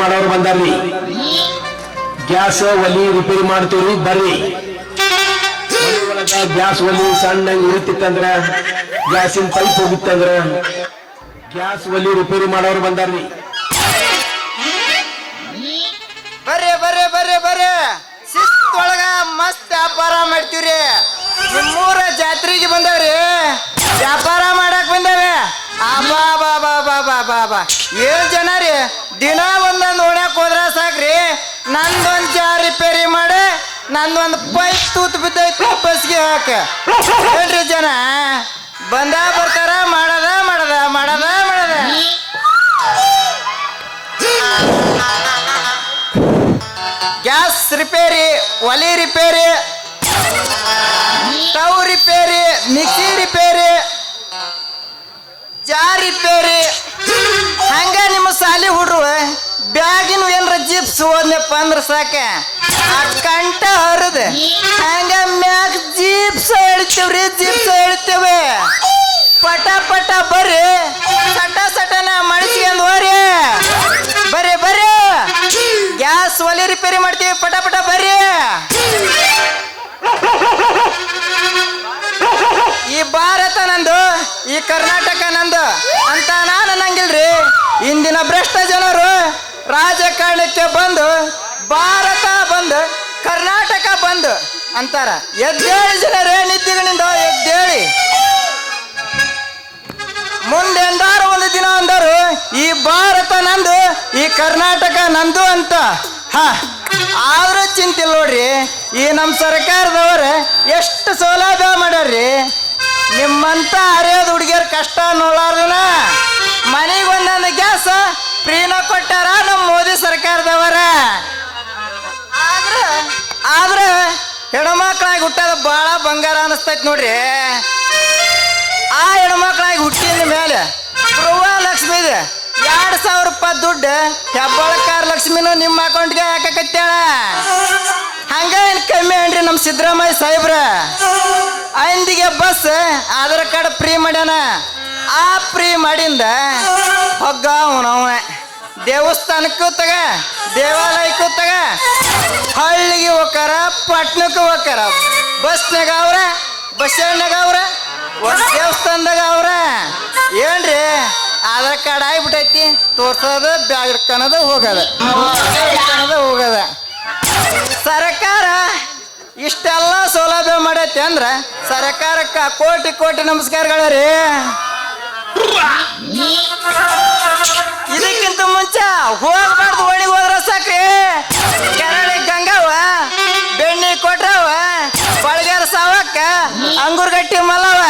ಮಾಡೋರು ಬಂದಾರ್ರಿ. ಗ್ಯಾಸ್ ಒಲಿ ರಿಪೇರಿ ಮಾಡ್ತೀವ್ರಿ ಬರ್ರಿ. ಗ್ಯಾಸ್ ಒಲಿ ಸಣ್ಣಂಗ್ ಉರಿತಿತ್ತಂದ್ರ ಗ್ಯಾಸಿನ ಪೈಪ್ ಹೋಗಿತ್ತಂದ್ರ ಗ್ಯಾಸ್ ಒಲಿ ರಿಪೇರಿ ಮಾಡೋರು ಬಂದಾರ್ರಿ. ಬರ್ರಿ ಬರ್ರಿ ಬರ್ರಿ ಬರ್ರಿ. ಶಿಸ್ತೊಳಗ ಮಸ್ತ್ ವ್ಯಾಪಾರ ಮಾಡ್ತೀವ್ರಿ. ನಿಮ್ಮೂರ ಜಾತ್ರೆಗೆ ಬಂದವ್ರಿ, ವ್ಯಾಪಾರ ಮಾಡಕ್ ಬಂದೇವೆ. ಬಾ ಬಾ ಬಾ ಬಾ ಬಾ ಬಾ ಬಾ. 7 ಜನ ರೀ. ದಿನ ಒಂದೊಂದು ಓಣ್ಯಾಕ್ ಹೋದ್ರ ಸಾಕ್ರಿ. ನಂದೊಂದ್ ಜಾರ್ ರಿಪೇರಿ ಮಾಡಿ, ನಂದೊಂದು ಪೈಪ್ ತೂತ್ ಬಿದ್ದೈತಿ ಬಸ್ಗೆ ಹಾಕ. ಹೇಳ್ರಿ ಜನ ಬಂದ ಬರ್ತಾರ. ಮಾಡದ ಮಾಡದ ಮಾಡದ ಮಾಡದ. ಗ್ಯಾಸ್ ರಿಪೇರಿ, ಒಲಿ repair, stove repair, mixie repair, jar repair. ಹಂಗ ನಿಮ್ಮ ಸಾಲಿ ಹುಡ್ರು ಬ್ಯಾಗಿನ ಏನ್ರ ಜಿಪ್ಸ್ ಹೋದ್ನಪ್ಪ ಅಂದ್ರ ಸಾಕ ಆ ಕಂಠ ಹರಿದ ಹಂಗ ಮ್ಯಾಗ ಜಿಪ್ಸ್ ಹೇಳ್ತೇವ್ರಿ. ಜಿಪ್ಸ್ ಹೇಳ್ತೇವೆ. ಪಟ ಪಟ ಬರ್ರಿ, ಸಟ ಸಟನ ಮಡಿಸ್ಕೊಂಡ್ ಹೋರಿ. ಬರ್ರಿ ಬರ್ರಿ. ಗ್ಯಾಸ್ ಒಲಿ ರಿಪೇರಿ ಮಾಡ್ತೀವಿ. ಪಟ ಪಟ ಬರ್ರಿ. ಈ ಭಾರತ ನಂದು, ಈ ಕರ್ನಾಟಕ ನಂದು ಅಂತ ನಾನು ಅನ್ನಂಗಿಲ್ರಿ. ಇಂದಿನ ಭ್ರಷ್ಟ ಜನರು ರಾಜಕಾರಣಕ್ಕೆ ಬಂದು ಭಾರತ ಬಂದು ಕರ್ನಾಟಕ ಬಂದು ಅಂತಾರ. ಎದ್ದೇಳಿ ಜನರೇ, ನಿದ್ದಿಗಳಿಂದ ಎದ್ದೇಳಿ. ಮುಂದೆ ಎಂದಾರು ಒಂದು ದಿನ ಅಂದರು ಈ ಭಾರತ ನಂದು, ಈ ಕರ್ನಾಟಕ ನಂದು ಅಂತ. ಆದ್ರೂ ಚಿಂತಿಲ್ಲ ನೋಡ್ರಿ. ಈ ನಮ್ಮ ಸರ್ಕಾರದವ್ರ ಎಷ್ಟು ಸೌಲಭ್ಯ ಮಾಡ್ಯಾರ್ರಿ. ನಿಮ್ಮಂತ ಹರಿಯೋದು ಹುಡುಗಿಯರ್ ಕಷ್ಟ ನೋಡಾರ್ದನ ಮನೆಗೆ ಒಂದೊಂದು ಗ್ಯಾಸ್ ಫ್ರೀನ ಕೊಟ್ಟಾರ ನಮ್ಮ ಮೋದಿ ಸರ್ಕಾರದವರ. ಆದ್ರೆ ಹೆಣ್ಮಕ್ಳಾಗಿ ಹುಟ್ಟೋದು ಭಾಳ ಬಂಗಾರ ಅನಿಸ್ತೈತಿ ನೋಡ್ರಿ. ಆ ಹೆಣ್ಮಕ್ಳಾಗಿ ಹುಟ್ಟಿದ ಮೇಲೆ ಗೃಹಲಕ್ಷ್ಮಿ ಇದೆ 2000 ರೂಪಾಯಿ ದುಡ್ಡು ಹೆಬ್ಬಾಳಕಾರ ಲಕ್ಷ್ಮಿನೂ ನಿಮ್ಮ ಅಕೌಂಟ್ಗೆ ಹಾಕಕತ್ತಾಳ. ಹಂಗ ಏನು ಕಮ್ಮಿ ಏನ್ರಿ ನಮ್ಮ ಸಿದ್ದರಾಮಯ್ಯ ಸಾಹೇಬ್ರ. ಅಂದಿಗೆ ಬಸ್ ಆಧಾರ್ ಕಾರ್ಡ್ ಫ್ರೀ ಮಾಡ್ಯಾನ. ಆ ಫ್ರೀ ಮಾಡಿಂದ ಹೊಗ್ಗ ಅವನವ ದೇವಸ್ಥಾನಕ್ಕೂ ತಗ, ದೇವಾಲಯಕ್ಕೂ ತಗ, ಹಳ್ಳಿಗೆ ಹೋಗಾರ, ಪಟ್ಟಣಕ್ಕೂ ಹೋಗಾರ. ಬಸ್ನಾಗ ಅವ್ರ, ಬಸ್ ಸ್ಟ್ಯಾಂಡ್ನಾಗ ಅವ್ರ, ಒಂದು ದೇವಸ್ಥಾನದಾಗ ಅವ್ರ. ಏನ್ರಿ ಆಧಾರ್ ಕಾರ್ಡ್ ಆಗ್ಬಿಟ್ಟೈತಿ, ತೋರ್ಸೋದು ಬ್ಯಾಗ್ ಹಿಡ್ಕೊಳೋದು ಹೋಗೋದು, ಹೋಗೋದ. ಸರ್ಕಾರ ಇಷ್ಟೆಲ್ಲ ಸೌಲಭ್ಯ ಮಾಡೈತಿ ಅಂದ್ರ ಸರ್ಕಾರಕ್ಕೆ ಕೋಟಿ ಕೋಟಿ ನಮಸ್ಕಾರಗಳ ರೀ. ಇದಕ್ಕಿಂತ ಮುಂಚೆ ಹೋಗ್ಬಾರ್ದು, ಓಣಿಗೆ ಹೋದ್ರ ಸಾಕ್ರಿ. ಕೆರಳಿ ಗಂಗವ್ವ, ಬೆಣ್ಣಿ ಕೊಟ್ರವ, ಬಳಗ್ಯಾರ ಸಾವಕ್ಕ, ಅಂಗುರ್ಗಟ್ಟಿ ಮಲ್ಲವ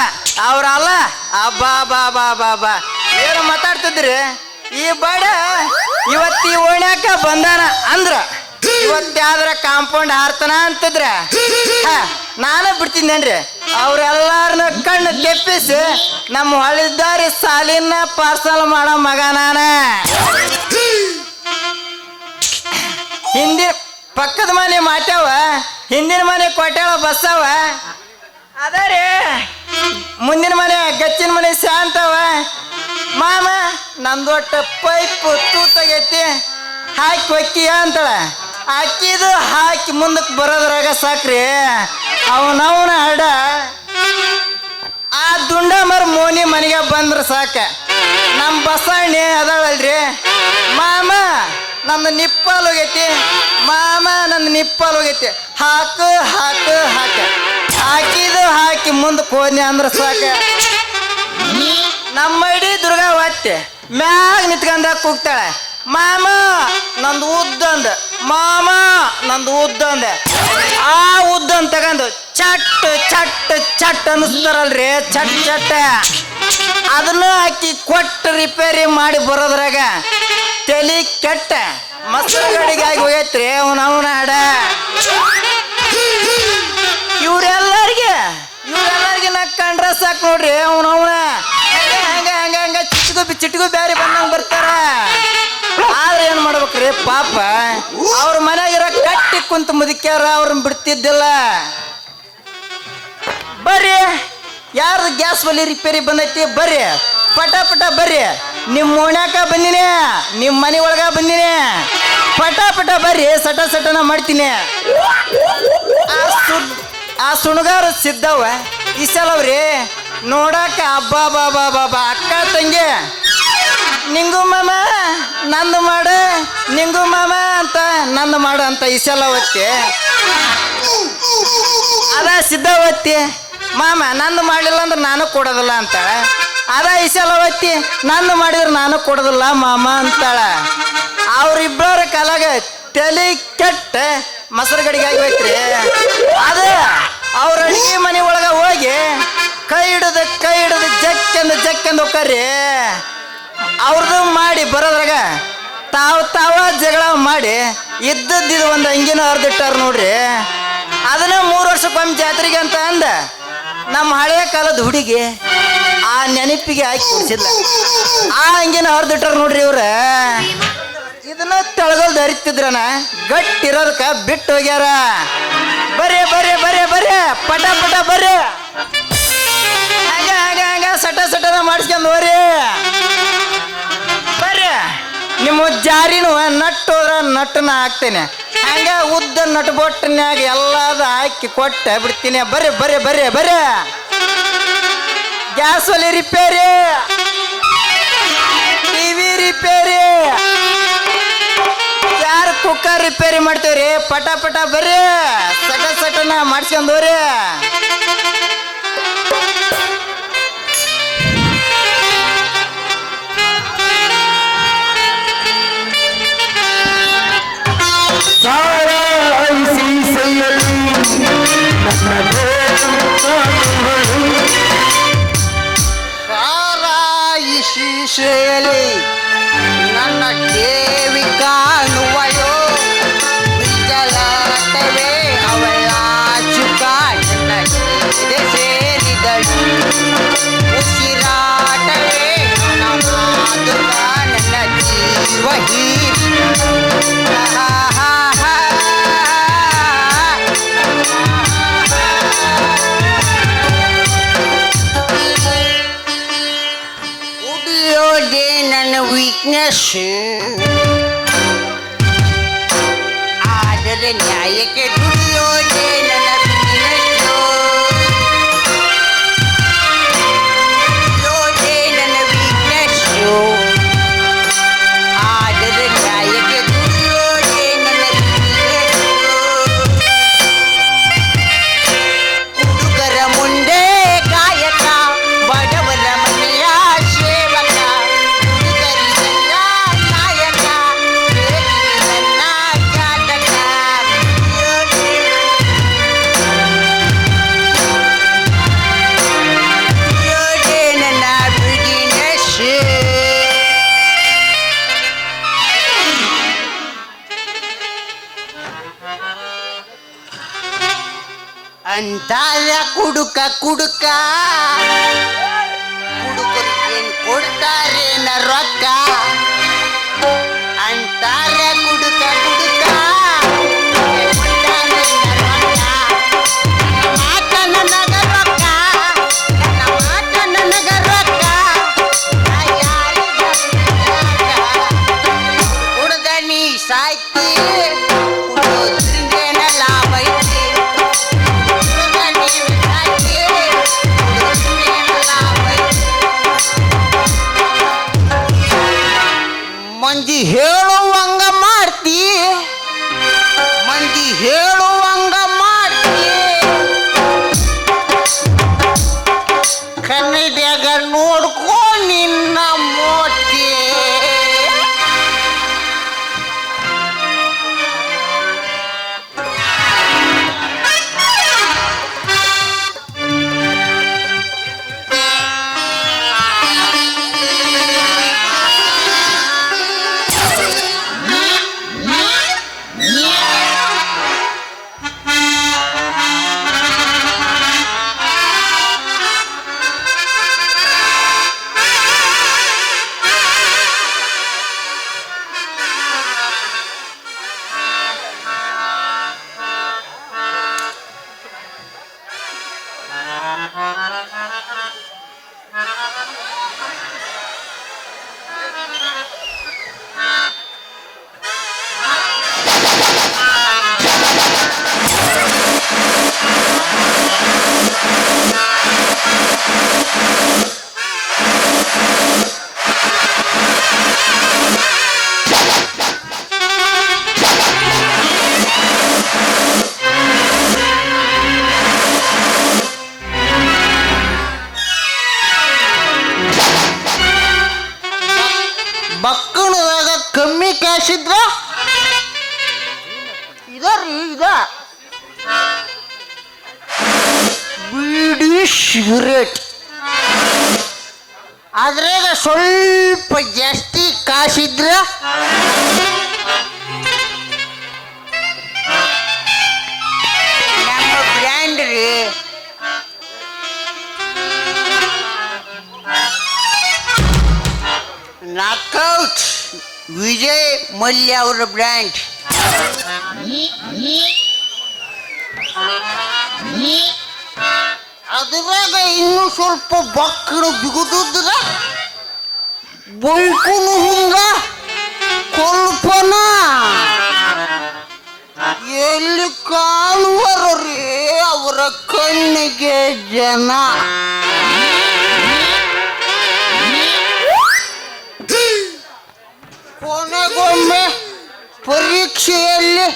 ಅವ್ರಲ್ಲ. ಅಬ್ಬಾ ಬಾ ಬಾ ಬಾ ಬಾ ಏನು ಮಾತಾಡ್ತಿದ್ರಿ. ಈ ಬಡ ಇವತ್ತು ಈ ಓಣ್ಯಾಕ ಬಂದಾನ ಅಂದ್ರ ಇವತ್ತಾದ್ರ ಕಾಂಪೌಂಡ್ ಹಾರ್ತಾನ ಅಂತಿದ್ರ ನಾನು ಬಿಡ್ತಿದ್ದೇನ್ರಿ. ಅವ್ರೆಲ್ಲಾರನ್ನ ಕಣ್ಣು ತೆಪ್ಪಿಸಿ ನಮ್ಮ ಹೊಳಿದಾರಿ ಸಾಲಿನ ಪಾರ್ಸಲ್ ಮಾಡೋ ಮಗ ನಾನ. ಹಿಂದಿನ ಪಕ್ಕದ ಮನೆ ಮಾಟ್ಯಾವ, ಹಿಂದಿನ ಮನೆ ಕೊಟ್ಯಾವ ಬಸ್ಸವ ಅದರಿ, ಮುಂದಿನ ಮನೆ ಗಚ್ಚಿನ ಮನೆ ಶಾಂತವ. ಮಾಮ ನಂದೊಟ್ಟ ಪೈಪ್ ತೂತಾಗೈತಿ ಹಾಕಿ ಹೊಕ್ಕಿ ಅಂತಾಳ. ಹಾಕಿದು ಹಾಕಿ ಮುಂದಕ್ಕೆ ಬರೋದ್ರಾಗ ಸಾಕ್ರಿ ಅವನವನ ಹಡ. ಆ ದುಂಡ ಮರ ಮೋನಿ ಮನೆಗೆ ಬಂದ್ರೆ ಸಾಕ. ನಮ್ಮ ಬಸಣ್ಣಿ ಅದಾಳಲ್ರಿ, ಮಾಮ ನಂದು ನಿಪ್ಪಲ್ ಹೋಗೈತಿ, ಮಾಮ ನಂದು ನಿಪ್ಪಲ್ ಹೋಗೈತಿ, ಹಾಕು ಹಾಕು ಹಾಕ. ಹಾಕಿದು ಹಾಕಿ ಮುಂದಕ್ಕೆ ಹೋದ್ನಿ ಅಂದ್ರೆ ಸಾಕ. ನಮ್ಮ ಇಡೀ ದುರ್ಗಾ ಒತ್ತೆ ಮ್ಯಾಗ ನಿತ್ಕೊಂಡ ಕೂಗ್ತಾಳೆ, ಮಾಮ ನಂದು ಉದ್ದಂದ, ಮಾಮ ನಂದು ಉದ್ದಂದ. ಆ ಉದ್ದನ್ ತಗೊಂಡು ಚಟ್ ಚಟ್ ಚಟ್ ಅನ್ನಿಸ್ತಾರಲ್ರಿ, ಚಟ್ ಚಟ್ ಅದನ್ನು ಹಾಕಿ ಕೊಟ್ಟು ರಿಪೇರಿ ಮಾಡಿ ಬರೋದ್ರಾಗ ತಲೆ ಕೆಟ್ಟ ಮಸರು ಗಡಿಗಾಗಿ ಹೋಗೈತ್ರಿ ಅವನವನ ಹಾಡ. ಇವ್ರೆಲ್ಲರಿಗೆ ನಾ ಕಂಡ್ರ ಸಾಕು ನೋಡ್ರಿ. ಅವನವನ ಹಂಗ ಹಂಗ ಹಂಗ ಚಿಟ್ಗು ಬ್ಯಾರಿ ಬಂದಂಗ ಬರ್ತಾರ. ಆದ್ರೆ ಏನ್ ಮಾಡ್ಬೇಕ್ರಿ ಪಾಪ, ಅವ್ರ ಮನ್ಯಾಗಿರ ಕಟ್ಟಿ ಕುಂತ ಮುದುಕ್ಯಾರ, ಅವ್ರನ್ನ ಬಿಡ್ತಿದ್ದಿಲ್ಲ. ಬರ್ರಿ, ಯಾರ್ದು ಗ್ಯಾಸ್ ಒಲಿ ರಿಪೇರಿ ಬಂದೈತಿ ಬರ್ರಿ, ಪಟ ಪಟ ಬರ್ರಿ. ನಿಮ್ಮ ಓಣ್ಯಾಕ ಬಂದಿನಿ, ನಿಮ್ಮ ಮನೆ ಒಳಗ ಬಂದಿನಿ. ಪಟ ಪಟ ಬರ್ರಿ ಸಟ ಸಟನ ಮಾಡ್ತೀನಿ. ಆ ಸುಣಗಾರ ಸಿದ್ದವ ಈ ಸಲವ್ರಿ ನೋಡಾಕ ಹಬ್ಬಾ ಬಾಬಾ ಬಾಬಾ ಅಕ್ಕ ತಂಗಿ ನಿಂಗು ಮಾಮ ನಂದು ಮಾಡ ನಿಂಗು ಮಾಮ ಅಂತ ನಂದು ಮಾಡ ಅಂತ ಈ ಸಲ ಒತ್ತಿ ಅದ ಸಿದ್ಧವತ್ತಿ ಮಾಮ ನಂದು ಮಾಡಲಿಲ್ಲ ಅಂದ್ರೆ ನಾನು ಕೊಡೋದಿಲ್ಲ ಅಂತಾಳ. ಅದ ಈ ಸಲ ಒತ್ತಿ ನಂದು ಮಾಡಿದ್ರೆ ನಾನು ಕೊಡೋದಿಲ್ಲ ಮಾಮ ಅಂತಾಳ. ಅವ್ರಿಬ್ಬರ ಕಾಲಾಗ ತಲೆ ಕೆಟ್ಟ ಮೊಸರು ಗಡಿಗೆ ಆಗೋಯ್ತ್ರಿ. ಅದ ಅವ್ರ ಅಡಿಗೆ ಮನೆ ಒಳಗ ಹೋಗಿ ಕೈ ಹಿಡಿದು ಜಕ್ಕೆಂದು ಹೋಗ್ರಿ. ಅವ್ರದ್ದು ಮಾಡಿ ಬರೋದ್ರಾಗ ತಾವ ಜಗಳ ಮಾಡಿ ಇದ್ದದ್ದು ಒಂದು ಅಂಗಿನ ಹರಿದಿಟ್ಟಾರ ನೋಡ್ರಿ. ಅದನ್ನ 3 ವರ್ಷಕ್ಕೊಮ್ಮೆ ಜಾತ್ರೆಗೆ ಅಂತ ಅಂದ ನಮ್ಮ ಹಳೆಯ ಕಾಲದ ಹುಡುಗಿ ಆ ನೆನಪಿಗೆ ಹಾಕಿ ಕುಡಿಸಿಲ್ಲ. ಆ ಅಂಗಿನ ಹರಿದಿಟ್ಟಾರ ನೋಡ್ರಿ ಇವ್ರ. ಇದನ್ನ ತೆಳಗಲ್ದು ಹರಿತಿದ್ರನ ಗಟ್ಟಿರೋದಕ್ಕ ಬಿಟ್ಟು ಹೋಗ್ಯಾರ. ಬರ್ರಿ ಬರ್ರಿ ಬರ್ರಿ ಬರ್ರಿ ಪಟ ಪಟ ಬರ್ರಿ ಹಂಗ ಸಟನ ಮಾಡಿಸ್ಕೊಂಡ್ ಹೋರಿ. ಬರ್ರಿ ನಿಮ್ಮ ಜಾರಿನೂ ನಟ್ಟು ಹೋದ್ರ ನಟ್ಟನ ಹಾಕ್ತೇನೆ. ಹಂಗ ಉದ್ದ ನಟ್ಟು ಬೊಟ್ಟನ್ಯಾಗ ಎಲ್ಲದ ಹಾಕಿ ಕೊಟ್ಟ ಬಿಡ್ತೀನಿ. ಬರ್ರಿ ಬರ್ರಿ ಬರ್ರಿ ಬರ್ರಿ ಗ್ಯಾಸ್ ಒಲಿ ರಿಪೇರಿ, ಟಿವಿ ರಿಪೇರಿ, ಯಾರು ಕುಕ್ಕರ್ ರಿಪೇರಿ ಮಾಡ್ತೇವ್ರಿ. ಪಟ ಪಟ ಬರ್ರಿ ಸಟನ ಮಾಡಿಸ್ಕೊಂಡ್ ಹೋರಿ. ಶೀಶೆಯಲ್ಲಿ ನನ್ನ ದೇವಿ ಕಾಣುವಯೋ ವಿಜಲಾಟವೇ ಅವಳ ಚುಕ ನನ್ನ ಸೇರಿದಳು ಉಸಿರಾಟವೇ ಮಾತುಕ ನನ್ನ ಜೀವ ನನ್ನ ವೀಕ್ನೆಸ್ ಆದರೆ ನ್ಯಾಯಕ್ಕೆ ದುಡಿಯೋದೇ ನನ್ನ ನನ್ನ ವೀಕ್ನೆಸ್ ಆದರೆ ನ್ಯಾಯಕ್ಕೆ ದುಡಿಯೋದೇ ನನ್ನ ಹುಡುಗರ ಮುಂದೆ ಗಾಯಕ ಬಡವರ ಮನೆಯ ಸೇವಕ ಅಂತಾರ ಕುಡುಕ ಹುಡುಗರಿಗೇನು ಕೊಡ್ತಾರೇನ ರೊಕ್ಕ ಅಂತಾರ ಕುಡುಕ ಮಾತ ನನಗ ರೊಕ್ಕ ಕುಡ್ದ ನೀ ಸಾಯ್ತಿ ಕುಡೋದ್ರಿಂದೇನ ಲಾಭ ಐತಿ ಮಂದಿ ಹೇಳುವಂಗ ಮಾಡ್ತಿ ಕನ್ನಡಿಯಾಗ ನೋಡ್ಕೊ ನಿನ್ನ ಮೋತಿ. ಸಿಗರೇಟ್ ಅದ್ರಾಗ ಸ್ವಲ್ಪ ಜಾಸ್ತಿ ಕಾಸಿದ್ರ ನಮ್ಮ ಬ್ರ್ಯಾಂಡ್ ರೀ ನಾಕೌಟ್ ವಿಜಯ್ ಮಲ್ಯ ಅವರ ಬ್ರ್ಯಾಂಡ್. ಅದ್ರಾಗ ಇನ್ನೂ ಸ್ವಲ್ಪ ಬಕ್ಕಳು ಬಿಗುದಿದ್ರ ಬೈಕುನು ಹಿಂಗ ಕೊಲ್ಪನ ಎಲ್ಲಿ ಕಾಣುವರ್ರಿ ಅವರ ಕಣ್ಣಿಗೆ ಜನ. ಕೊನೆಗೊಮ್ಮೆ ಪರೀಕ್ಷೆಯಲ್ಲಿ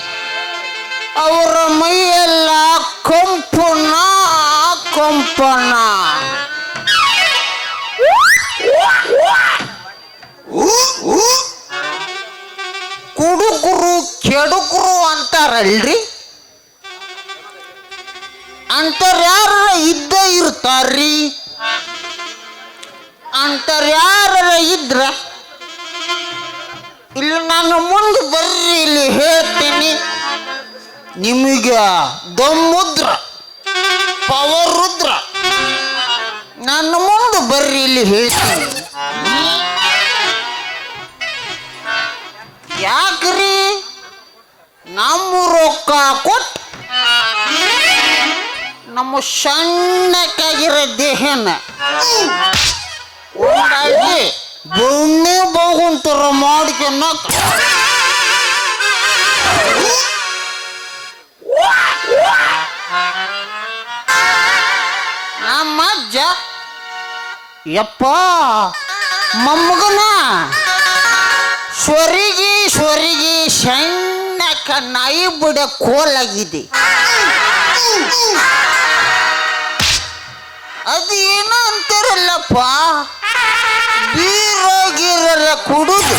ಅವರ ಮೈಯೆಲ್ಲ ಕಂಪನ ಕಂಪನ. ಕುಡುಕರು ಕೆಡುಕರು ಅಂತಾರಲ್ರಿ, ಅಂತರ್ಯಾರ ಇದ್ದ ಇರ್ತಾರ್ರಿ. ಅಂತರ್ಯಾರ ಇದ್ರ ಇಲ್ಲಿ ನಾನು ಮುಂದೆ ಬರ್ರಿ, ಇಲ್ಲಿ ಹೇಳ್ತೀನಿ ನಿಮಗೆ ದಮ್ಮುದ್ರ ಪವರ್ ರುದ್ರ. ನನ್ನ ಮುಂದೆ ಬರ್ರಿ, ಇಲ್ಲಿ ಹೇಳ್ತೀನಿ. ಯಾಕ್ರಿ ನಮ್ಮ ರೊಕ್ಕ ಕೊಟ್ಟು ನಮ್ಮ ಸಣ್ಣಕ್ಕಾಗಿರೋ ದೇಹನ ಒಂದಾಗಿ ಬೊಣ್ಣೆ ಬೋಗುಂತರ ಮಾಡ್ಕೊಳಕ್ ನಮ್ಮ ಅಜ್ಜ ಯಪ್ಪ ಮೊಮ್ಮಗನ ಸ್ವರಿಗೆ ಸಣ್ಣಕ್ಕ ನಾಯಿ ಬಿಡ ಕೋಲಾಗಿದೆ. ಅದೇನು ಅಂತಾರಲ್ಲಪ್ಪ, ಬೀರೋಗಿರ ಕುಡುದು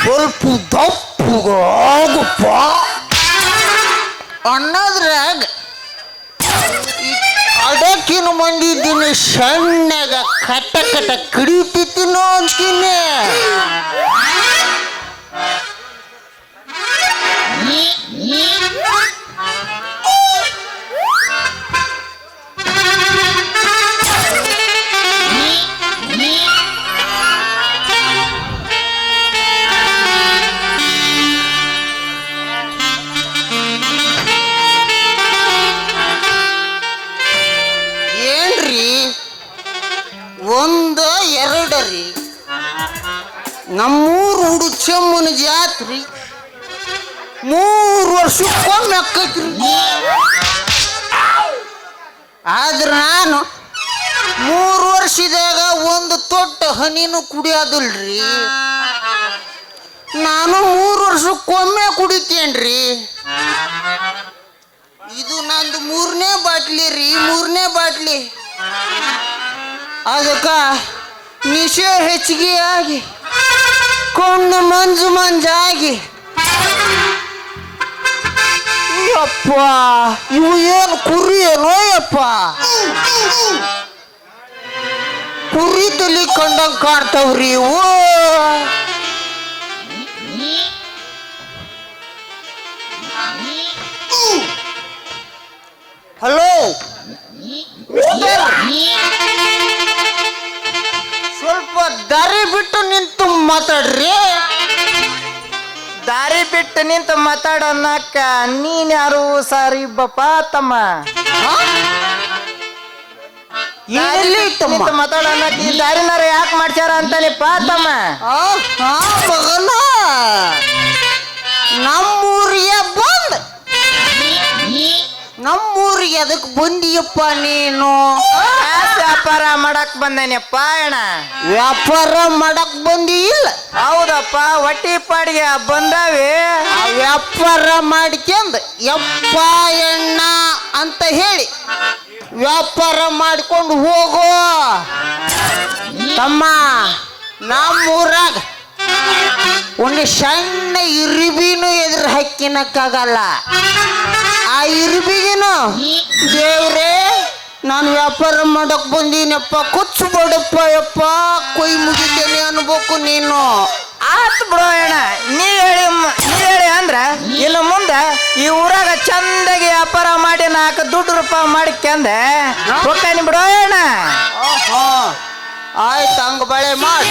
ಸ್ವಲ್ಪ ದಪ್ಪುಗೋಗಪ್ಪ ಅನ್ನೋದ್ರಾಗ ಅಡಕಿನ ಮಂದಿದ್ದೀನಿ ಸಣ್ಣಗ ಕಟ್ಟ ಕಟ್ಟ ಕಿಡಿತಿನೋ ಅಂತೀನಿ. ಎರಡರಿ ನಮ್ಮೂರು ಹುಡುಚಮ್ಮನ ಜಾತ್ರಿ 3 ವರ್ಷಕ್ಕೊಮ್ಮೆ ಆಕೈತ್ರಿ. ಆದ್ರೆ ನಾನು 3 ವರ್ಷದಾಗ ಒಂದು ತೊಟ್ಟ ಹನಿನೂ ಕುಡಿಯೋದಿಲ್ರಿ. ನಾನು 3 ವರ್ಷಕ್ಕೊಮ್ಮೆ ಕುಡಿತೇನ್ರಿ. ಇದು ನಂದು 3ನೇ ಬಾಟ್ಲಿ ರೀ, 3ನೇ ಬಾಟ್ಲಿ. ಅದಕ್ಕ ನಿಶೆ ಹೆಚ್ಚಿಗೆ ಆಗಿ ಕಣ್ಣು ಮಂಜಾಗಿ ಯಪ್ಪ ಇವು ಏನು ಕುರಿ ಏನೋ ಯಪ್ಪ, ಕುರಿ ತಲಿ ಕಂಡಂಗೆ ಕಾಡ್ತಾವ್ರಿ ಇವು. ಹಲೋ, ಸ್ವಲ್ಪ ದಾರಿ ಬಿಟ್ಟು ನಿಂತು ಮಾತಾಡ್ರಿ. ದಾರಿ ಬಿಟ್ಟು ನಿಂತು ಮಾತಾಡೋನಕ್ಕ ನೀನ್ ಯಾರು ಸಾರಿ ಬಪ್ಪ ತಮ್ಮ? ನಿಂತು ಮಾತಾಡೋನಕ್ಕ ಈ ದಾರಿನಾರ ಯಾಕೆ ಮಾಡ್ಸ್ಯಾರ ಅಂತಾನಿಪ್ಪ ತಮ್ಮ? ಮಗನ ನಮ್ಮೂರಿಗೆ ಬಂದ್ ನಮ್ಮೂರಿಗೆ ಅದಕ್ಕೆ ಬಂದಿಯಪ್ಪ ನೀನು? ವ್ಯಾಪಾರ ಮಾಡಕ್ ಬಂದೇನಪ್ಪ ಅಣ್ಣ. ವ್ಯಾಪಾರ ಮಾಡಕ್ ಬಂದಿ ಇಲ್ಲ? ಹೌದಪ್ಪ, ಹೊಟ್ಟಿ ಪಾಡಿಗೆ ಬಂದಾವೆ. ಆ ವ್ಯಾಪಾರ ಮಾಡ್ಕೊಂಡ್ ಯಪ್ಪ ಎಣ್ಣ ಅಂತ ಹೇಳಿ ವ್ಯಾಪಾರ ಮಾಡ್ಕೊಂಡು ಹೋಗೋ ತಮ್ಮ. ನಮ್ಮೂರಾಗ ಒಂದು ಸಣ್ಣ ಇರಿಬಿನೂ ಎದುರು ಹಾಕಿನಕ್ಕಾಗಲ್ಲ. ಆ ಇರಿಬಿಗಿನು ದೇವ್ರೇ ನಾನು ವ್ಯಾಪಾರ ಮಾಡಕ್ ಬಂದೀನಪ್ಪ ಕೊಚ್ಚಬೇಡಪ್ಪ ಯಪ್ಪ ಕೊಯ್ ಮುಗಿತೇನೆ ಅನ್ಬೇಕು ನೀನು. ಆತ್ ಬಿಡೋ ಅಣ್ಣ, ನೀ ಹೇಳಿ ಅಂದ್ರ ಇನ್ನು ಮುಂದೆ ಈ ಊರಾಗ ಚಂದಾಗಿ ವ್ಯಾಪಾರ ಮಾಡಿ 4 ದುಡ್ಡು ರೂಪಾಯಿ ಮಾಡಿಕ್ಯಂದೆ ಹೋಗ್ತಾನೆ ಬಿಡೋ ಅಣ್ಣ. ಆಯ್ತು ಹಂಗ ಬಳೆ ಮಾಡಿ.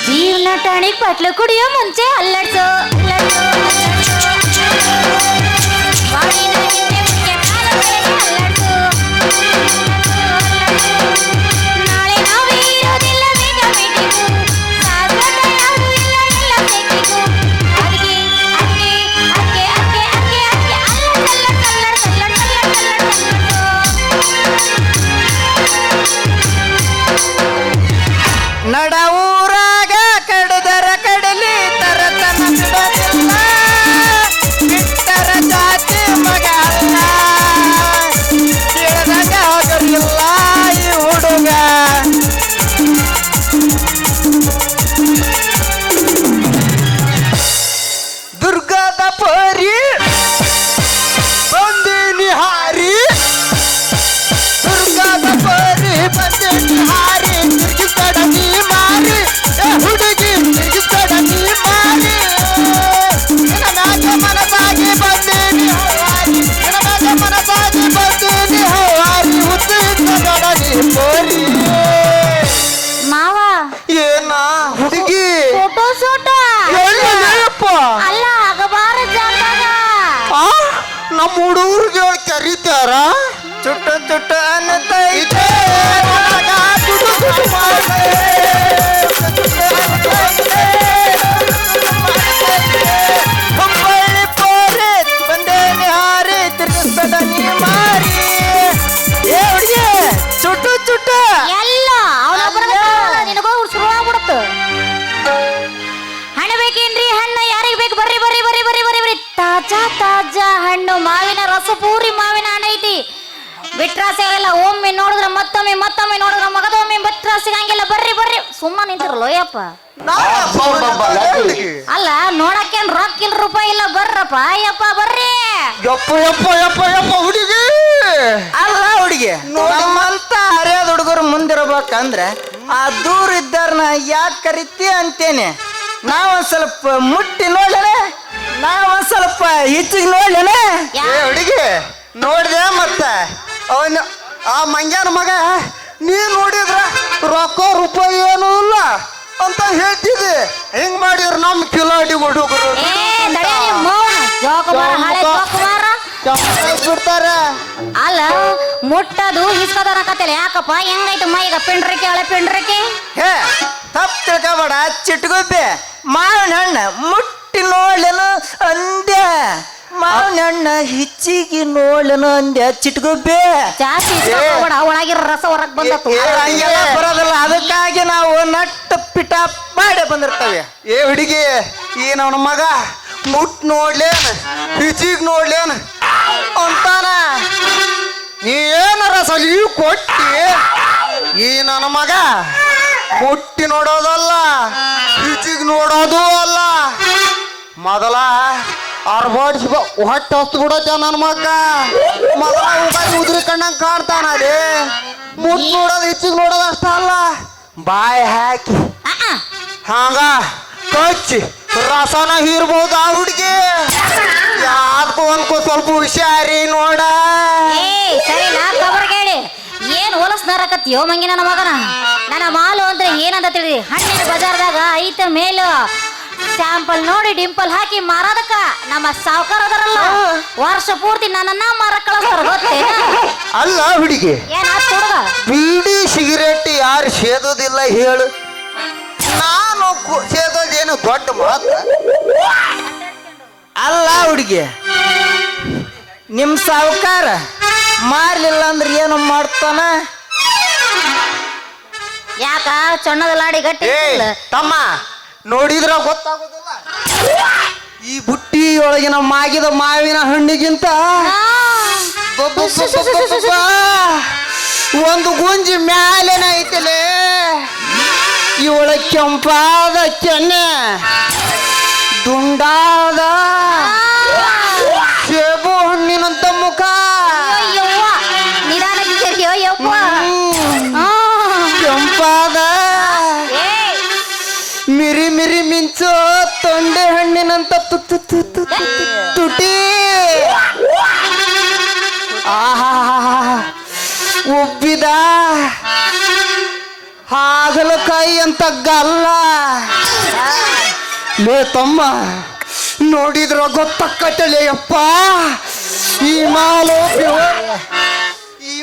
ಜೀವನ ಟಾಣಿಕ್ ಬಾಟ್ಲು ಕುಡಿಯೋ ಮುಂಚೆ ಅಲ್ಲಾಡ್ಸೋ ನಾಳೆ ನಾವೇ ಇರೋದಿಲ್ಲ ಬೇಗ ಮೀಟಿಂಗು ಶಾಶ್ವತ ಯಾರು ಇಲ್ಲ ಎಲ್ಲ ಸೆಟ್ಟಿಗೂ ಅದಕ್ಕೆ ಅದಕ್ಕೆ ಅದಕ್ಕೆ ಅದಕ್ಕೆ ಅದಕ್ಕೆ ಅದಕ್ಕೆ ನಡ ಊರಾಗ ಕಡದರ ಕಡಲಿ ತರತನ ಬಿಡೋದಿಲ್ಲ, ಬಿಟ್ಟರ ಜಾತಿ ಮಗ ಅಲ್ಲ, ಕೇಳದಾಗ ಹೋಗಲಿಲ್ಲ ಈ ಹುಡುಗ. ದುರ್ಗದ ಪರಿ ಬಂದಿನಿ ಹಾರಿ, ದುರ್ಗದ ಪರಿ ಬಂದಿನಿ ಹಾರಿ, ತಿರ್ಗಿಸ್ಬೇಡ ನೀ ಮಾರಿ ಹುಡುಗಿ, ತಿರ್ಗಿಸ್ಬೇಡ ನೀ ಮಾರಿ, ನಿನಗಾಗ ಮನಸಾಗಿ ಬಂದಿನಿ ಹಾರಿ, ನಿನಗಾಗ ಮನಸಾಗಿ ಬಂದಿನಿ ಹಾರಿ, ಉದ್ದು ಇದ್ದಬೇಡ ನೀ ಪೋರಿ. ಮಾವ ಏನ ಹುಡುಗಿ ಫೋಟೋ ಶೂಟ ಎಲ್ಲಪ್ಪ ಅಲ್ಲ ಆಗಬಾರ ಜಾಗ ನಮ್ಮ ಹುಡುಗರಿಗೆ ಕರೀತಾರ. ಚುಟ್ಟು ಚುಟ್ಟು ಅನ್ನತೈತೆ ಹುಬ್ಬಳ್ಳಿ ಪೋರಿ ಬಂದೇನಿ ಹಾರಿ, ತಿರ್ಗಿಸ್ಬೇಡ ನೀ ಮಾರಿ. ಏ ಹುಡುಗಿ ಚುಟ್ಟು ಚುಟ್ಟು ಎಲ್ಲ ಅವನೊಬ್ಬರ ನಿನಗೋ ಶುರುವಾಗ್ಬಿಡುತ್ತು. ಹಣ್ಣು ಬೇಕೇನ್ರಿ? ಹಣ್ಣು ಯಾರಿಗೆ ಬೇಕು? ಬರ್ರಿ ಬರ್ರಿ ಬರ್ರಿ ಬರ್ರಿ ಬರ್ರಿ ಬರ್ರಿ. ತಾಜಾ ತಾಜಾ ಹಣ್ಣು, ಮಾವಿನ ರಸ ಪೂರಿ ಮಾವಿನ ಹಣ್ಣು ಐತಿ. ಬಿಟ್ರಾಸೆ ಆಗಲ್ಲ, ಒಮ್ಮೆ ನೋಡಿದ್ರೆ ಮತ್ತೊಮ್ಮೆ, ಮತ್ತೊಮ್ಮೆ ನೋಡಿದ್ರೆ ಮಗದೊಮ್ಮೆ ಬಿಟ್ರಾಸಿಗಂಗಿಲ್ಲ. ಬರ್ರಿ ಬರ್ರಿ. ಸುಮ್ಮನೆ ನಿಂತಿರಲ್ಲ ಯಪ್ಪ. ಅಲ್ಲ ನೋಡಕ್ಕೇನ್ ರೊಕ್ಕ ಇಲ್ಲ, ರೂಪಾಯಿ ಇಲ್ಲ. ಬರ್ರಪ್ಪ ಯಪ್ಪ ಬರ್ರಿ. ಯಪ್ಪ ಯಪ್ಪ ಯಪ್ಪ ಯಪ್ಪ ಹುಡುಗಿ. ಅಲ್ಲ ಹುಡುಗಿ, ನಮ್ಮಂತ ಹರಿಯಾದ ಹುಡುಗರು ಮುಂದಿರ್ಬೇಕಂದ್ರೆ ಆ ದೂರ ಇದ್ದಾರನ್ನ ಯಾಕೆ ಕರಿತಿ ಅಂತೇನೆ. ನಾವೊಂದ್ ಸ್ವಲ್ಪ ಮುಟ್ಟಿ ನೋಡ್ಲೇನೆ, ನಾವೊಂದ್ ಸ್ವಲ್ಪ ಹೆಚ್ಚಿಗೆ ನೋಡ್ಲೇನೆ. ಏ ಹುಡುಗಿ ನೋಡಿದೆ ಮತ್ತೆ ಅವನ ಆ ಮಂಗ್ಯಾನ ಮಗ ನೀ ನೋಡಿದ್ರ ರೊಕ್ಕ ರೂಪಾಯಿ ಏನೂ ಇಲ್ಲ ಅಂತ ಹೇಳ್ತಿದ್ದೆ. ಹಿಂಗ್ ಮಾಡಿದ್ರ ನಮ್ ಕಿಲಾಡಿ ಹುಡುಗರು ಏ ದಡ್ಯ ನಿಮ್ಮ ಮೌನ ಜೋಕುಮಾರ, ಹಳೆ ಜೋಕುಮಾರ ಬಿಡ್ತಾರ. ಅಲ್ಲ ಮುಟ್ಟದು ಹಿಸ್ಕದನಕತ್ತಲ್ಲ ಯಾಕಪ್ಪ? ಹೆಂಗೈತೆ ಮೈಗ ಪಿಂಡ್ರಿಕೆ ಹಳೆ ಪಿಂಡ್ರಿಕೆ? ಹೇ ತಪ್ಪು ತಿಳ್ಕೊಬೇಡ ಚಿಟ್ಗುಬ್ಬೆ. ಮಾವಿನ ಹಣ್ಣು ಮುಟ್ಟಿ ನೋಡ್ಲೇನು ಅಂದೆ, ಮಾವಿನ ಹಣ್ಣು ಹೆಚ್ಚಿಗೆ ನೋಡ್ಲೇನು ಅಂದೆ ಚಿಟ್ಗುಬ್ಬೆ. ಜಾಸ್ತಿ ಇಸ್ಕೊಬೇಡ, ಒಳಗಿರೋ ರಸ ಹೊರಗ್ ಬಂದತ್ತು. ಹಂಗೆಲ್ಲ ಬರೋದಿಲ್ಲ, ಅದಕ್ಕಾಗಿ ನಾವು ನಟ್ಟು ಪಿಟ ಮಾಡೇ ಬಂದಿರ್ತೇವೆ. ಏ ಹುಡುಗಿ ಈ ನನ್ನ ಮಗ ಮುಟ್ ನೋಡ್ಲೇನ್ ಹಿಚಿಗ್ ನೋಡ್ಲೇನ್ ಅಂತಾನ. ನೀ ಏನಾರ ಸಲೀವ್ ಕೊಟ್ಟಿ ಈ ನನ್ನ ಮಗ ಮುಟ್ಟಿ ನೋಡೋದಲ್ಲ, ಹಿಚಿಗ್ ನೋಡೋದು ಅಲ್ಲ. ಮೊದಲ ಅರ್ಬಾಡ್ಸಿ ಹೊಟ್ಟೆ ಹೊತ್ತು ಬಿಡತ್ತ ನನ್ನ ಮಗ. ಮೊದಲ ಉಗಾದಿ ಉದ್ರಿ ಕಣ್ಣಂಗ್ ಕಾಣ್ತಾನ ಅದೇ. ಮುಟ್ ನೋಡೋದು ಹಿಚಿಗ್ ನೋಡೋದು ಅಷ್ಟ ಅಲ್ಲ, ಬಾಯಿ ಹಾಕಿ ಹಂಗ ಕಚ್ಚಿ ರಸನ ಹೀರ್ಬೋದು ಆ ಹುಡುಗಿ. ಯಾಕೋ ಅನ್ಕೋ ಸ್ವಲ್ಪ ಹುಷಾರಿ ನೋಡ. ಏ ಸರಿ ನಾ ಖಬರ್ ಕೇಳಿ ಏನ್ ಹೋಲಸ್ನಾರಕತ್ತೀಯೋ ಮಂಗಿ ನನ್ನ ಮಗನ. ನನ್ನ ಮಾಲು ಅಂದ್ರೆ ಏನಂತ ತಿಳಿದಿ? ಹಣ್ಣಿನ ಬಜಾರ್ದಾಗ ಐತ ಮೇಲು ಸ್ಯಾಂಪಲ್ ನೋಡಿ ಡಿಂಪಲ್ ಹಾಕಿ ಮಾರೋದಕ್ಕ ನಮ್ಮ ಸಾವುಕಾರ ಅದರಲ್ಲ ವರ್ಷ ಪೂರ್ತಿ ನನ್ನನ್ನ ಮಾರಕ್ ಕಳಿಸ್ತಾರ ಗೊತ್ತೇ? ಅಲ್ಲ ಹುಡುಗಿ, ಏನಾತ್ ಹುಡುಗ? ಬೀಡಿ ಸಿಗರೇಟ್ ಯಾರು ಸೇದೋದಿಲ್ಲ ಹೇಳು? ನಾನು ಸೇದೋದೇನು ದೊಡ್ಡ ಮಾತ? ಅಲ್ಲ ಹುಡುಗಿ, ನಿಮ್ ಸಾವುಕಾರ ಮಾರ್ಲಿಲ್ಲ ಅಂದ್ರೆ ಏನು ಮಾಡ್ತಾನ? ಯಾಕ ಚಣ್ಣದ ಲಾಡಿ ಗಟ್ಟಿ ಏ ಇಲ್ಲ? ತಮ್ಮ ನೋಡಿದ್ರ ಗೊತ್ತಾಗೋದಿಲ್ಲ. ಈ ಬುಟ್ಟಿ ಒಳಗಿನ ಮಾಗಿದ ಮಾವಿನ ಹಣ್ಣಿಗಿಂತ ಆ, ಒಂದು ಗುಂಜಿ ಮ್ಯಾಲೇನ ಐತಲೇ ಇವಳ ಕೆಂಪಾದ ಕೆನ್ನೆ ದುಂಡಾದ ಸೇಬು ಹಣ್ಣಿನಂತ ಮುಖ ಯವ್ವ ನಿಧಾನಕ್ಕೆ ಯವ್ವ ಕೆಂಪಾದ ಮಿರಿ ಮಿರಿ ಮಿಂಚೋ ತೊಂಡೆ ಹಣ್ಣಿನಂತ ತುಟಿ ಆಹಾ ಉಬ್ಬಿದ ಹಾಗಲಕಾಯಿ ಅಂತ ಗಲ್ಲ ಲೇ ತಮ್ಮ ನೋಡಿದ್ರ ಗೊತ್ತಕ್ಕತ್ತಲೇ ಅಪ್ಪ ಈ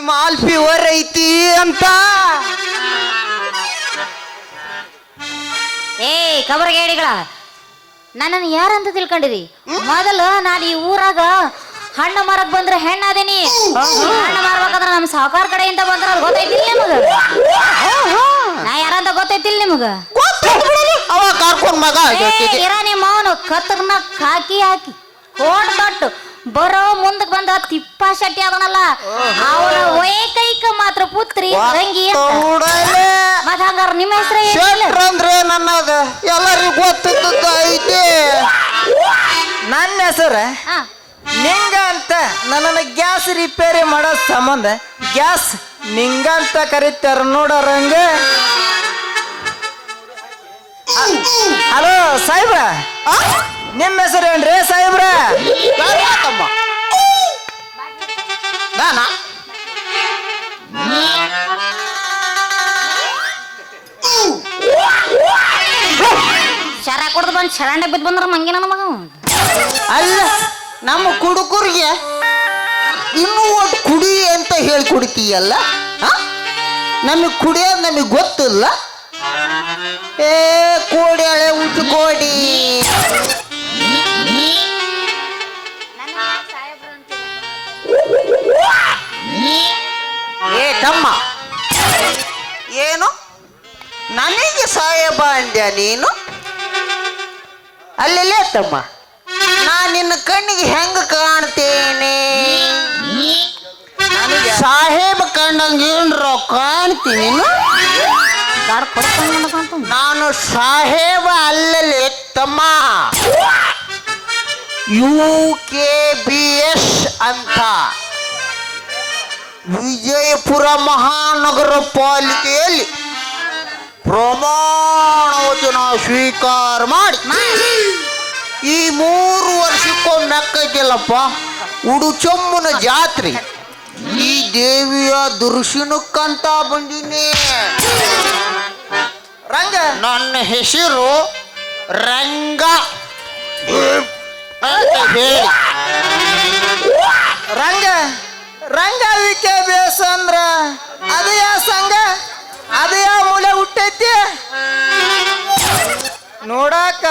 ಮಾಲ್ ಪ್ಯೂರ್ ಐತಿ ಅಂತ ಏ ಕಬರಗೇಡಿಗಳ ನನ್ನನ್ನು ಯಾರಂತ ತಿಳ್ಕೊಂಡಿರಿ ಮೊದಲು ನಾನು ಈ ಊರಾಗ ಹಣ್ಣು ಮಾರಕ್ ಬಂದ್ರೆ ಹೆಣ್ಣಾದೇನಿ ಹಣ್ಣು ಮಾರ್ಬೇಕಂದ್ರೆ ನಮ್ಮ ಸಾವುಕಾರ ಕಡೆಯಿಂದ ಬಂದ್ರ ಅವ್ರು ಗೊತ್ತೈತಿಲ್ಲ ನಿಮಗ ನಾ ಯಾರಂತ ಗೊತ್ತೈತಿಲ್ಲ ನಿಮಗ ಅವ ಕರ್ಕೊಂಡ್ ಮಗ ಇರ ನಿಮ್ಮ ಅವನು ಕತ್ತರ್ನ ಹಾಕಿ ಕೋಟ್ ತೊಟ್ಟು ಬರೋ ಮುಂದಕ್ ಬಂದ ತಿಪ್ಪ ಶೆಟ್ಟಿ ಅದನಲ್ಲ ಅವನ ಏಕೈಕ ಮಾತ್ರ ಪುತ್ರಿ ತಂಗಿ ಮತ್ ಹಂಗಾರ ನಿಮ್ಮ ಹೆಸರು ಅಂದ್ರೆ ನನ್ನದ ಎಲ್ಲರಿಗೂ ಗೊತ್ತಿದ್ದ ಐತಿ ನನ್ನ ಹೆಸರು ನಿಂಗ ಅಂತ ನನ್ನನ್ನು ಗ್ಯಾಸ್ ರಿಪೇರಿ ಮಾಡೋ ಸಂಬಂಧ ಗ್ಯಾಸ್ ನಿಂಗ ಅಂತ ಕರೀತಾರ ನೋಡೋರಂಗ. ಹಲೋ ಸಾಹೇಬ್ರ, ನಿಮ್ಮ ಹೆಸರು ಏನ್ರಿ ಸಾಹೇಬ್ರ? ಶರ ಕುಡ್ದು ಬಂದು ಶರಾಂಡ ಬಿದ್ದು ಬಂದ್ರ ಮಂಗಿ ನನ್ನ ಮಗ. ಅಲ್ಲ ನಮ್ಮ ಕುಡುಕರಿಗೆ ಇನ್ನೂ ಒಂದು ಕುಡಿ ಅಂತ ಹೇಳಿ ಕುಡಿತೀಯಲ್ಲ, ನಮಗೆ ಕುಡಿಯೋದು ನಮಗೆ ಗೊತ್ತಿಲ್ಲ. ಏ ಕೋಡಿ ಹಳೆ ಉಚ್ಚು ಕೋಡಿ. ಏ ತಮ್ಮ, ಏನು ನನಗೆ ಸಾಹೇಬ ಅಂದ್ಯ ನೀನು? ಅಲ್ಲೇ ತಮ್ಮ, ನಾ ನಿನ್ನ ಕಣ್ಣಿಗೆ ಹೆಂಗ ಕಾಣ್ತೇನೆ? ಸಾಹೇಬ ಕಣ್ಣಂಗೆ ಏನ್ರೋ ಕಾಣ್ತೀನಿ? ನಾನು ಸಾಹೇಬ ಅಲ್ಲಲೇ ತಮ್ಮ, UKBS ಅಂತ ವಿಜಯಪುರ ಮಹಾನಗರ ಪಾಲಿಕೆಯಲ್ಲಿ ಪ್ರಮಾಣ ವಚನ ಸ್ವೀಕಾರ ಮಾಡಿ ಈ 3 ವರ್ಷಕ್ಕೊಮ್ಮೆ ಅಕ್ಕೈತಿಲ್ಲಪ್ಪ ಉಡುಚೊಮ್ಮನ ಜಾತ್ರೆ. ಈ ದೇವಿಯ ದರ್ಶನಕ್ಕಂತ ಬಂದಿನಿ. ರಂಗ, ನನ್ನ ಹೆಸರು ರಂಗ ಅಂತ ಹೇಳಿ. ರಂಗ ರಂಗ UKBS ಅಂದ್ರ ಅದು ಯಾವ ಸಂಘ? ಅದು ಯಾವ ಮೂಲೆ ಹುಟ್ಟೈತಿ ನೋಡಾಕ?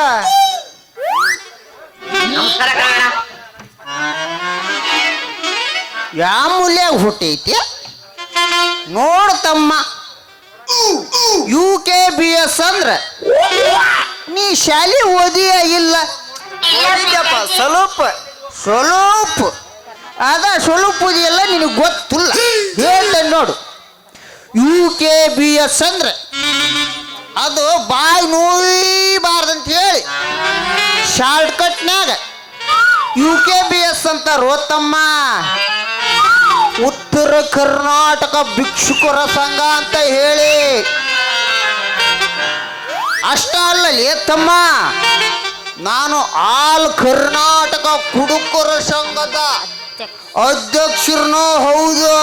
ಯಾವ ಮೂಲ್ಯಾಗ ಹುಟ್ಟೈತಿ ನೋಡ್ತಮ್ಮ. UKBS ಅಂದ್ರ ನೀ ಶಾಲೆ ಓದಿಯ ಇಲ್ಲ? ಸ್ವಲ್ಪ ಅದ ಸ್ವಲ್ಪ ಓದಿಯಲ್ಲ, ನಿನಗೆ ಗೊತ್ತಿಲ್ಲ. ಹೇಳ್ದೆ ನೋಡು, UKBS ಅಂದ್ರೆ ಅದು ಬಾಯಿ ನೋಯ್ಬಾರ್ದಂತ ಹೇಳಿ ಶಾರ್ಟ್ ಕಟ್ನ್ಯಾಗ UKBS ಅಂತ ರೋತಮ್ಮ. ಉತ್ತರ ಕರ್ನಾಟಕ ಭಿಕ್ಷುಕರ ಸಂಘ ಅಂತ ಹೇಳಿ. ಅಷ್ಟ ಅಲ್ಲಲ್ಲಿ ತಮ್ಮ, ನಾನು ಆಲ್ ಕರ್ನಾಟಕ ಕುಡುಕರ ಸಂಘದ ಅಧ್ಯಕ್ಷರನೂ ಹೌದು.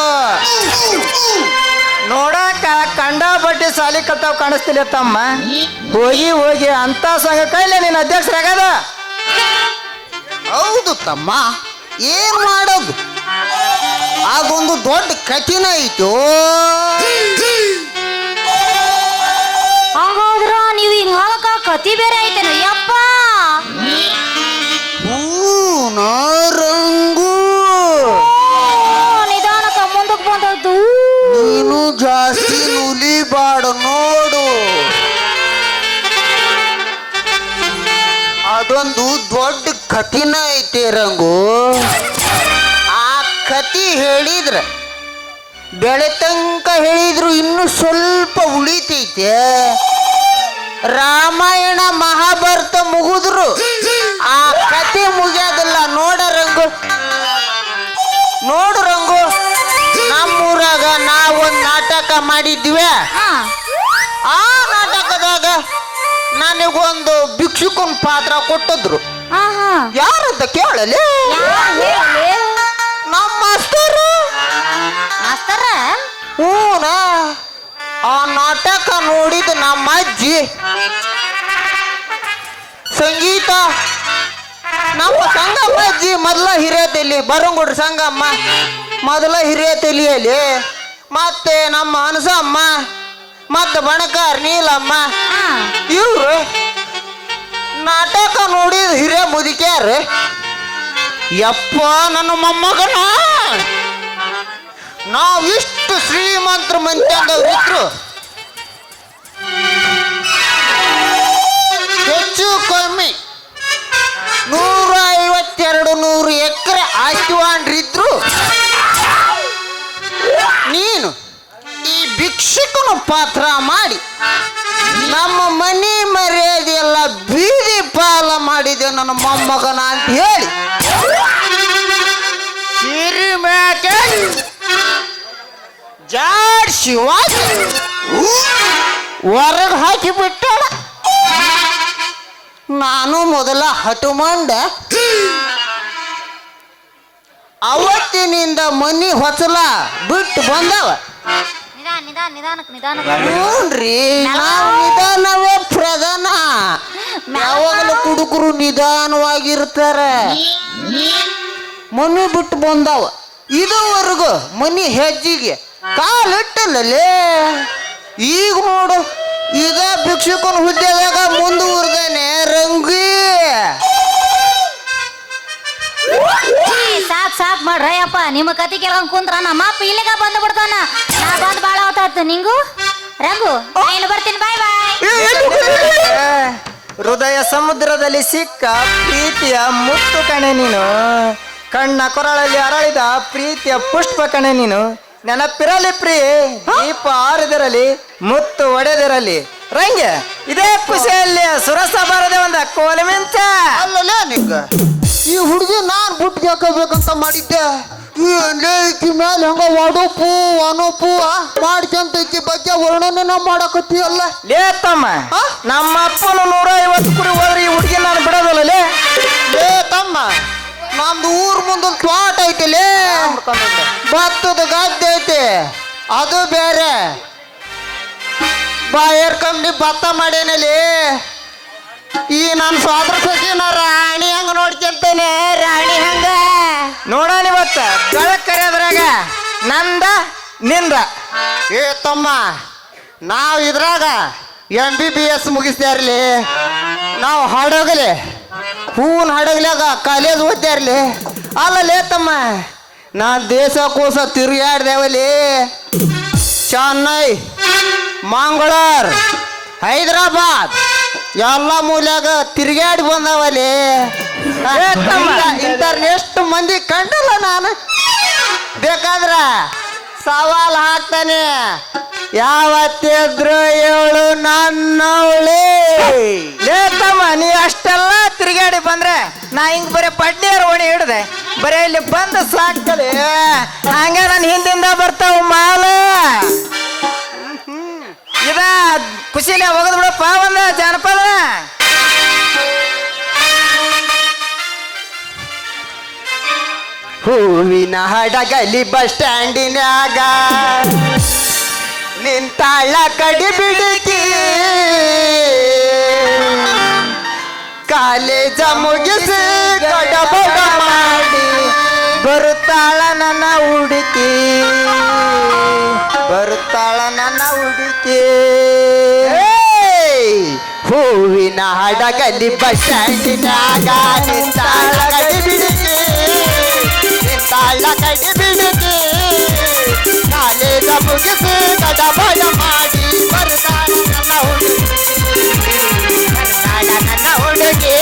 ನೋಡಾಕ ಕಂಡಾಪಟ್ಟಿ ಸಾಲಿ ಕಲ್ತಾವ್ ಕಾಣಿಸ್ತಿಲ್ಲ ತಮ್ಮ. ಹೋಗಿ ಅಂತ ಸಂಘ ಕೈಲೇ ನೀನು ಅಧ್ಯಕ್ಷರಾಗದ? ಹೌದು ತಮ್ಮ, ಏನ್ ಮಾಡೋದು, ಅದೊಂದು ದೊಡ್ಡ ಕಠಿಣ ಐತು. ಹಾಗಾದ್ರ ನೀವು ಹಿಂಗ ಹಾಕ ಕತಿ ಬೇರೆ ಐತೇನು ಯಪ್ಪ? ರಂಗು, ನಿಧಾನಕ್ಕ ಮುಂದಕ್ಕೆ ಬಂದದ್ದು. ನೀನು ಜಾಸ್ತಿ ನುಲಿಬಾಡ ನೋಡು, ಅದೊಂದು ದೊಡ್ಡ ಕಠಿಣ ಐತೆ ರಂಗು. ಆ ಕತಿ ಹೇಳಿದ್ರ ಬೆಳೆ ತನಕ ಹೇಳಿದ್ರು ಇನ್ನು ಸ್ವಲ್ಪ ಉಳಿತೈತೆ. ರಾಮಾಯಣ ಮಹಾಭಾರತ ಮುಗಿದ್ರು ಆ ಕತೆ ಮುಗಿಯೋದಿಲ್ಲ. ನೋಡು ರಂಗು, ನಮ್ಮೂರಾಗ ನಾವೊಂದು ನಾಟಕ ಮಾಡಿದ್ವಿ. ಹಾ ಆ ನಾಟಕದಾಗ ನನಗೊಂದು ಭಿಕ್ಷುಕನ ಪಾತ್ರ ಕೊಟ್ಟಿದ್ರು. ಹಾ ಹಾ ಯಾರಂತ ಕೇಳಲಿ? ಯಾರ್ ಹೇಳಿ? ನಮ್ಮ ಮಾಸ್ತರು. ಮಾಸ್ತರ ಹೂನ ಆ ನಾಟಕ ನೋಡಿದ ನಮ್ಮ ಅಜ್ಜಿ ಸಂಗೀತ, ನಮ್ಮ ಸಂಗಮ್ಮ ಅಜ್ಜಿ ಮೊದಲ ಹಿರಿಯತಲಿ, ಬರಂಗುಡ್ರ ಸಂಗಮ್ಮ ಮೊದಲ ಹಿರಿಯತಲಿಯಲ್ಲಿ, ಮತ್ತೆ ನಮ್ಮ ಅನಸಮ್ಮ, ಮತ್ತೆ ಬಣಕಾರ್ ನೀಲಮ್ಮ, ಹಾ ಇವ್ರು ನಾಟಕ ನೋಡಿದ ಹಿರಿಯ ಮುದುಕ್ಯಾರ. ಯಪ್ಪ ನನ್ನ ಮೊಮ್ಮಗನ ನಾವಿಷ್ಟು ಶ್ರೀಮಂತರ ಮಂತ್ಯಂದವ್ರಿದ್ರು ಹೆಚ್ಚು ಕಮ್ಮಿ 150-200 ಎಕರೆ ಆಸ್ತಿವಾನ್ರಿದ್ರು. ನೀನು ಈ ಭಿಕ್ಷುಕನ ಪಾತ್ರ ಮಾಡಿ ನಮ್ಮ ಮನೆ ಮರ್ಯಾದೆ ಎಲ್ಲ ಬೀದಿ ಪಾಲ ಮಾಡಿದೆ ನನ್ನ ಮೊಮ್ಮಗನ ಅಂತ ಹೇಳಿ ಸಿರಿ ಮ್ಯಾಕೆ ಜಾಡ್ಸಿ ಹೊರಗೆ ಹಾಕಿ ಬಿಟ್ಟಾಳ. ನಾನು ಮೊದಲ ಹಟುಮಂಡ ಅವತ್ತಿನಿಂದ ಮನಿ ಹೊಸಲ ಬಿಟ್ಟು ಬಂದವ. ನಿಧಾನಕ್ಕೆ ನೋಡ್ರಿ, ನಾವು ನಿಧಾನವೇ ಪ್ರಧಾನ. ಯಾವಾಗಲೂ ಕುಡುಕರು ನಿಧಾನವಾಗಿರ್ತಾರ. ಮನಿ ಬಿಟ್ಟು ಬಂದವ. ಇದುವರೆಗೂ ಮನಿ ಹೆಜ್ಜಿಗೆ ಕಾಲಿಟ್ಟಲ್ಲೇ. ಈಗ ನೋಡು, ಈಗ ಭಿಕ್ಷುಕನ ಹುದ್ದೆದಾಗ ಮುಂದುವರ್ದಾನೆ ರಂಗಿ. ಸಾಕ್ ಮಾಡ್ರಯ್ಯಪ್ಪ, ನಿಮ್ಮ ಕತಿ ಕೇಳಂಗ್ ಕುಂತ್ರ ನಮ್ಮ ಅಪ್ಪ ಇಲ್ಲಿಗ ಬಂದು ಬಿಡ್ತಾನ. ನಾ ಬಂದ್ ಬಾಳ ಹೊತ್ತಾಯ್ತು. ನಿಂಗು ರಂಗು ನಾನು ಬರ್ತೀನಿ. ಬಾಯ್ ಬಾಯ್. ಹೃದಯ ಸಮುದ್ರದಲ್ಲಿ ಸಿಕ್ಕ ಪ್ರೀತಿಯ ಮುತ್ತು ಕಣೆ ನೀನು, ಕಣ್ಣ ಕೊರಳಲ್ಲಿ ಅರಳಿದ ಪ್ರೀತಿಯ ಪುಷ್ಪ ಕಣೆ ನೀನು. ನೆನಪಿರಲಿ ಪ್ರಿಯೆ, ದೀಪ ಆರಿದಿರಲಿ, ಮುತ್ತು ಒಡೆದಿರಲಿ. ರಂಗೆ ಇದೇ ಖುಷಿಯಲ್ಲಿ ಸುರಸ ಬಾರದೆ ಒಂದ ಕೋಲೆ ಮಿಂಚ. ಅಲ್ಲಲೇ ನಿಂಗ ಈ ಹುಡುಗಿ ನಾನ್ ಬುಟ್ಟಿಗೆ ಹಾಕಬೇಕಂತ ಮಾಡಿದ್ದೆ. ಈಕಿ ಮೇಲೆ ಹಂಗ ಒಡುಪು ಅನುಪು ಮಾಡ್ಕೊಂತ ಈಕಿ ಬಗ್ಗೆ ವರ್ಣನೆ ಮಾಡಕತ್ತೀಯಲ್ಲ. ಲೇ ತಮ್ಮ, ನಮ್ಮ ಅಪ್ಪನು 150 ಕುರಿ ಹೋದ್ರೆ ಈ ಹುಡುಗಿ ನಾನು ಬಿಡೋದಲ್ಲ. ಲೇ ತಮ್ಮ, ನಮ್ದು ಊರ್ ಮುಂದೊಂದು ತ್ವಾಟ ಐತಿಲೇ, ಭತ್ತದ ಗದ್ದೆ ಐತಿ, ಅದು ಬೇರೆ. ಬಾಯರ್ ಕಂಪ್ನಿ ಭತ್ತ ಮಾಡೇನಲ್ಲಿ. ಈ ನನ್ನ ಸ್ವಾದ್ರ ಸಚಿನ ರಾಣಿ ಹಂಗ ನೋಡ್ಕೊಂತೇನೆ. ರಾಣಿ ಹಂಗ ನೋಡೋಣ ಇವತ್ತ ಬೆಳಕರೆದ್ರಾಗ ನಂದ ನಿಂದ. ಏ ತಮ್ಮ, ನಾವು ಇದ್ರಾಗ MBBS ಮುಗಿಸ್ತಾರ್ಲಿ. ನಾವು ಹಾಡೋಗಲಿ ಹೂನ್ ಹಡಗ್ಲಾಗ ಕಾಲೇಜ್ ಓದ್ತಾರ್ಲಿ. ಅಲ್ಲಲೇ ತಮ್ಮ, ನಾ ದೇಶ ಕೋಸ ತಿರುಗಾಡ್ದೇವಲ್ಲಿ. ಚೆನ್ನೈ, ಮಂಗಳೂರು, ಹೈದರಾಬಾದ್ ಎಲ್ಲ ಮೂಲ್ಯಾಗ ತಿರುಗಾಡಿ ಬಂದವಲ್ಲಿ. ಇಂಥವ್ರನ್ನೆಷ್ಟು ಮಂದಿ ಕಂಡಲ್ಲ ನಾನು. ಬೇಕಾದ್ರ ಸವಾಲ್ ಹಾಕ್ತಾನೆ, ಯಾವತ್ತಿದ್ರು ಹೇಳು ನನ್ನವಳೆ. ಲೇ ತಮ್ಮ, ನೀ ಅಷ್ಟೆಲ್ಲ ತಿರುಗಾಡಿ ಬಂದ್ರೆ ನಾ ಹಿಂಗ್ ಬರೀ ಪಡ್ಡಿಯರ್ ಓಣಿ ಹಿಡ್ದೆ ಬರೀ ಇಲ್ಲಿ ಬಂದು ಸಾಕ್ತದೆ. ಹಂಗ ನನ್ನ ಹಿಂದಿಂದ ಬರ್ತಾವ ಮಾಲ. ಇದ ಖುಷಿಲೇ ಹೋಗದ್ ಬಿಡಪ್ಪ ಒಂದ ಜಾನಪದ. ಹೂವಿನ ಹಡಗಲಿ ಬಸ್ ಸ್ಟ್ಯಾಂಡಿನ್ಯಾಗ ನಿಂತಾಳ ಕಡಿ ಬಿಡುಕಿ. ಕಾಲೇಜ ಮುಗಿಸಿ ಗಡಬಡ ಮಾಡಿ ಬರುತ್ತಾಳ ನನ್ನ ಹುಡುಕಿ, ಬರುತ್ತಾಳ ನನ್ನ ಹುಡುಕಿ. ಹೂವಿನ ಹಡಗಲಿ ಬಸ್ ಸ್ಟ್ಯಾಂಡಿನ್ಯಾಗ ನಿಂತಾಳ ಕಡಿ ಬಿಡುಕಿ, ನಿಂತಾಳ ಕಡಿ ಬಿಡುಕಿ. ಕಾಲೇಜ ಮುಗಿಸಿ ಗಡಬಡ ಮಾಡಿ ಬರುತ್ತಾಳ ನನ್ನ ಹುಡುಗಿ, ಬರುತ್ತಾಳ ನನ್ನ ಹುಡುಗಿ.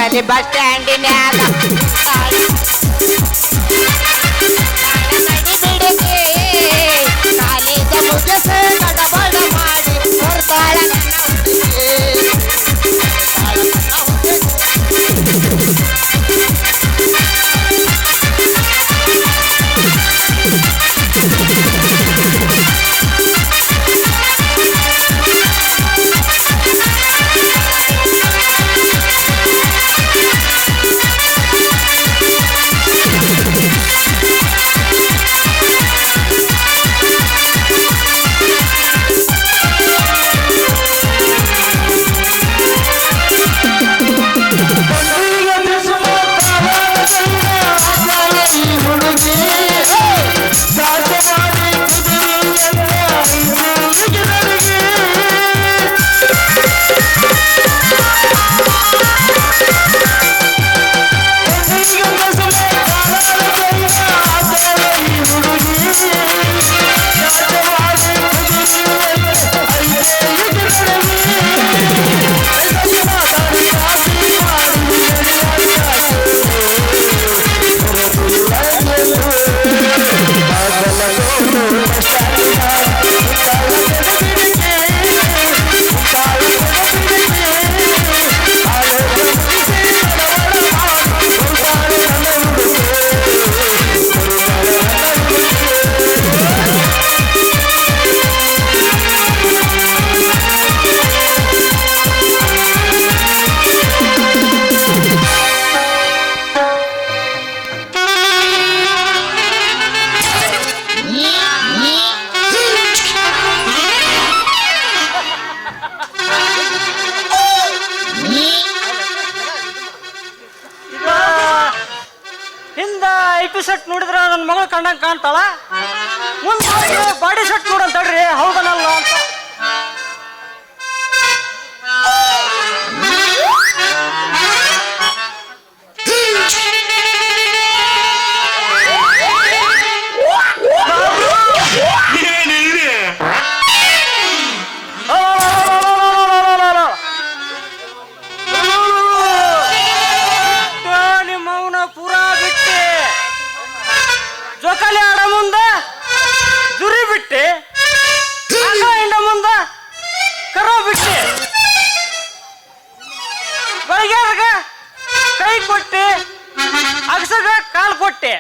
ಮನಿ ಬಸ್ ಸ್ಟ್ಯಾಂಡಿನ್ಯಾಗ ಕಾಲೇಜ ಮುಗಿಸಿ ಗಡಬಡ ಮಾಡಿ ಬರ್ತಾಳ ನನ್ನ ಹುಡುಗಿ. ಶರ್ಟ್ ನೋಡಿದ್ರ ನನ್ನ ಮಗಳು ಕಂಡಂಗೆ ಕಾಣ್ತಾಳ. ಮುಂದೆ ಬಾಡಿ ಶರ್ಟ್ ನೋಡಂತ ಹೇಳ್ರಿ ಹೌದನಲ್ಲ ಅಂತ. ಜೋಕಾಲಿ ಆಡ ಮುಂದ ದುರಿ ಬಿಟ್ಟೆ, ಹಿಂಡ ಮುಂದ ಕರ ಬಿಟ್ಟೆ, ಬೆಳಗ್ಯಾರ್ಗ ಕೈ ಕೊಟ್ಟೆ, ಅಗಸಗ ಕಾಲ್ ಕೊಟ್ಟೆ,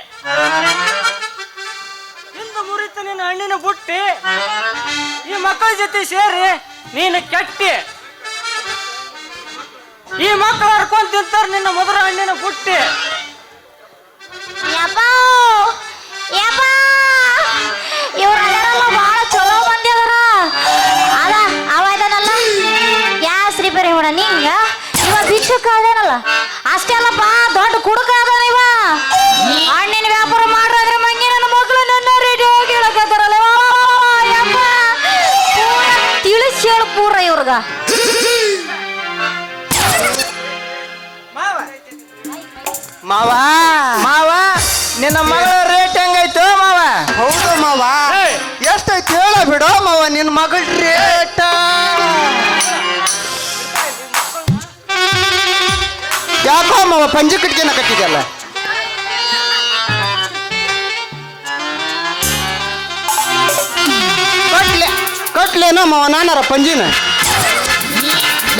ಹಿಂದ ಮುರಿತ ನಿನ್ನ ಹಣ್ಣಿನ ಬುಟ್ಟಿ, ಈ ಮಕ್ಕಳ ಜೊತೆ ಸೇರಿ ನೀನು ಕೆಟ್ಟಿ, ಈ ಮಕ್ಕಳು ಹರ್ಕೊಂಡ್ ತಿಂತಾರ ನಿನ್ನ ಮೊದಲ ಹಣ್ಣಿನ ಬುಟ್ಟಿ. ಇವ್ರೆಲ್ಲ ಬಹಳ ಚಲೋ ಮಂದಿ ಅದಾರ. ಅದ ಅವ ಇದಾನಲ್ಲ ಗ್ಯಾಸ್ ರಿಪೇರಿ ಮಾಡ ನಿಂಗ ಇವ ಭಿಕ್ಷುಕ ಅದೇನಲ್ಲ ಅಷ್ಟೇ ಅಲ್ಲಪ್ಪ, ದೊಡ್ಡ ಕುಡುಕ ಅದಾನ ಇವ. ಹಣ್ಣಿನ ವ್ಯಾಪಾರ ಮಾಡ್ರಾದ್ರೆ ಮಂಗಿ ನನ್ನ ಮಕ್ಕಳು ನನ್ನ ರೇಡಿಯೋ ಕೇಳಕತ್ತಾರಲ್ಲ. ತಿಳಿಸಿ ಹೇಳು ಪೂರ ಇವ್ರಗ. ಮಾವ ಮಾವ ನಿನ್ನ ಮಗಳ ರೇಟ್ ಹೆಂಗೈತು ಮಾವ? ಹೌದು ಮಾವ, ಎಷ್ಟೈತಿ ಹೇಳ ಬಿಡೋ ಮಾವ ನಿನ್ನ ಮಗಳ ರೇಟ. ಯಾಕೋ ಮಾವ ಪಂಜಿ ಕಟ್ಗೆನ ಕಟ್ಟಿದ್ಯಲ್ಲ? ಕಟ್ಲೇನೋ ಮಾವ ನಾನಾರ ಪಂಜಿನ?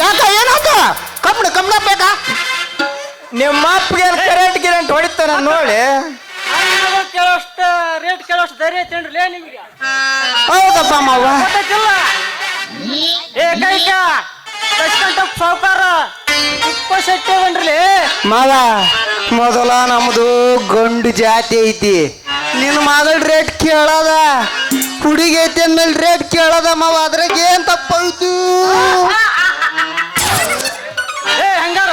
ಯಾಕ ಏನಾತ? ಕಬ್ಬಣ ಬೇಕಾ? ನಿಮ್ಮ ಅಪ್ಪಗೆ ಕರೆಂಟ್ ಗಿರೆಂಟ್ ಹೊಡಿತಾನ ನೋಡಿ. ಕೆಲವಷ್ಟು ರೇಟ್ ಕೆಲವಷ್ಟು ಧೈರ್ಯ ಐತೇನ್ರಿ ನಿಮ್ಗೆ? ಹೌದಪ್ಪ ಮಾವ. ಏ ಕೈಕ ಸಾವುಕಾರ ಶೆಟ್ಟಿ ಬನ್ರಿ ಮಾವ. ಮೊದಲ ನಮ್ದು ಗಂಡು ಜಾತಿ ಐತಿ, ನಿನ್ನ ಮಗಳ ರೇಟ್ ಕೇಳದ, ಹುಡುಗಿ ಐತಿ ಅಂದ್ಮೇಲೆ ರೇಟ್ ಕೇಳದ ಮಾವ. ಅದ್ರಾಗ ಏನ್ ತಪ್ಪೈತು? ಏ ಹಂಗಾರ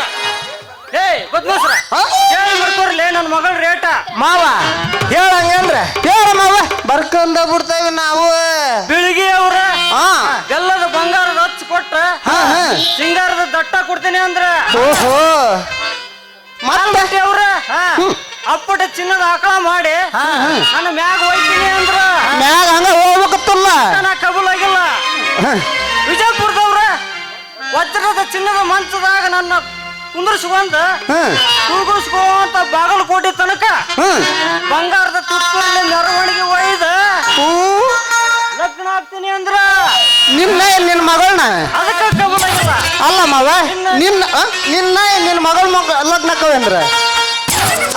ಏ ಬದ್ಮಾಸ್ರ ಹೇಳಿ ಬರ್ಕೋರ್ಲಿ ನನ್ನ ಮಗಳ ರೇಟ. ಮಾವ ಹೇಳಂಗಂದ್ರ ಹೇಳ ಮಾವ, ಬರ್ಕೊಂಡ ಬಿಡ್ತೇವೆ ನಾವು. ಬೆಳಿಗ್ಗೆ ಅವ್ರ ಎಲ್ಲದ ಬಂಗಾರದ ಹಚ್ಚ ಕೊಟ್ರ ಸಿಂಗಾರದ ದಟ್ಟ ಕೊಡ್ತೀನಿ ಅಂದ್ರ ಓಹೋ ಮತ್ತೆ ಅವ್ರ ಅಪ್ಪಟ ಚಿನ್ನದ ಆಕಳ ಮಾಡಿ ನನ್ನ ಮ್ಯಾಗ ಹೋಯ್ತೀನಿ ಅಂದ್ರ ಮ್ಯಾಗ ಹಂಗ ಹೋಗ್ಬೇಕತ್ತಲ್ಲ. ನಾ ಕಬೂಲ್ ಆಗಿಲ್ಲ. ವಿಜಯಪುರದವ್ರ ವಜ್ರದ ಚಿನ್ನದ ಮಂಚದಾಗ ನನ್ನ ಕುಂದರ್ಸ್ಕೊಂಡ ಹ್ಮ್ ತೂಗಿಸ್ಕೊಂತ ಬಾಗಲಕೋಟೆ ತನಕ ಹ್ಮ್ ಬಂಗಾರದ ತುಪ್ಪಲ್ಲಿ ಮೆರವಣಿಗೆ ಒಯ್ದ ಹೂ, ಲಗ್ನ ಆಗ್ತೀನಿ ಅಂದ್ರ ನಿನ್ನ ಮಗಳನ್ನ ಅದಕ್ಕೆ ಕಬಲಾಗಿಲ್ಲ. ಅಲ್ಲ ಮಾವ ನಿನ್ನ ಮಗಳ ಲಗ್ನಕ್ಕವ ಅಂದ್ರ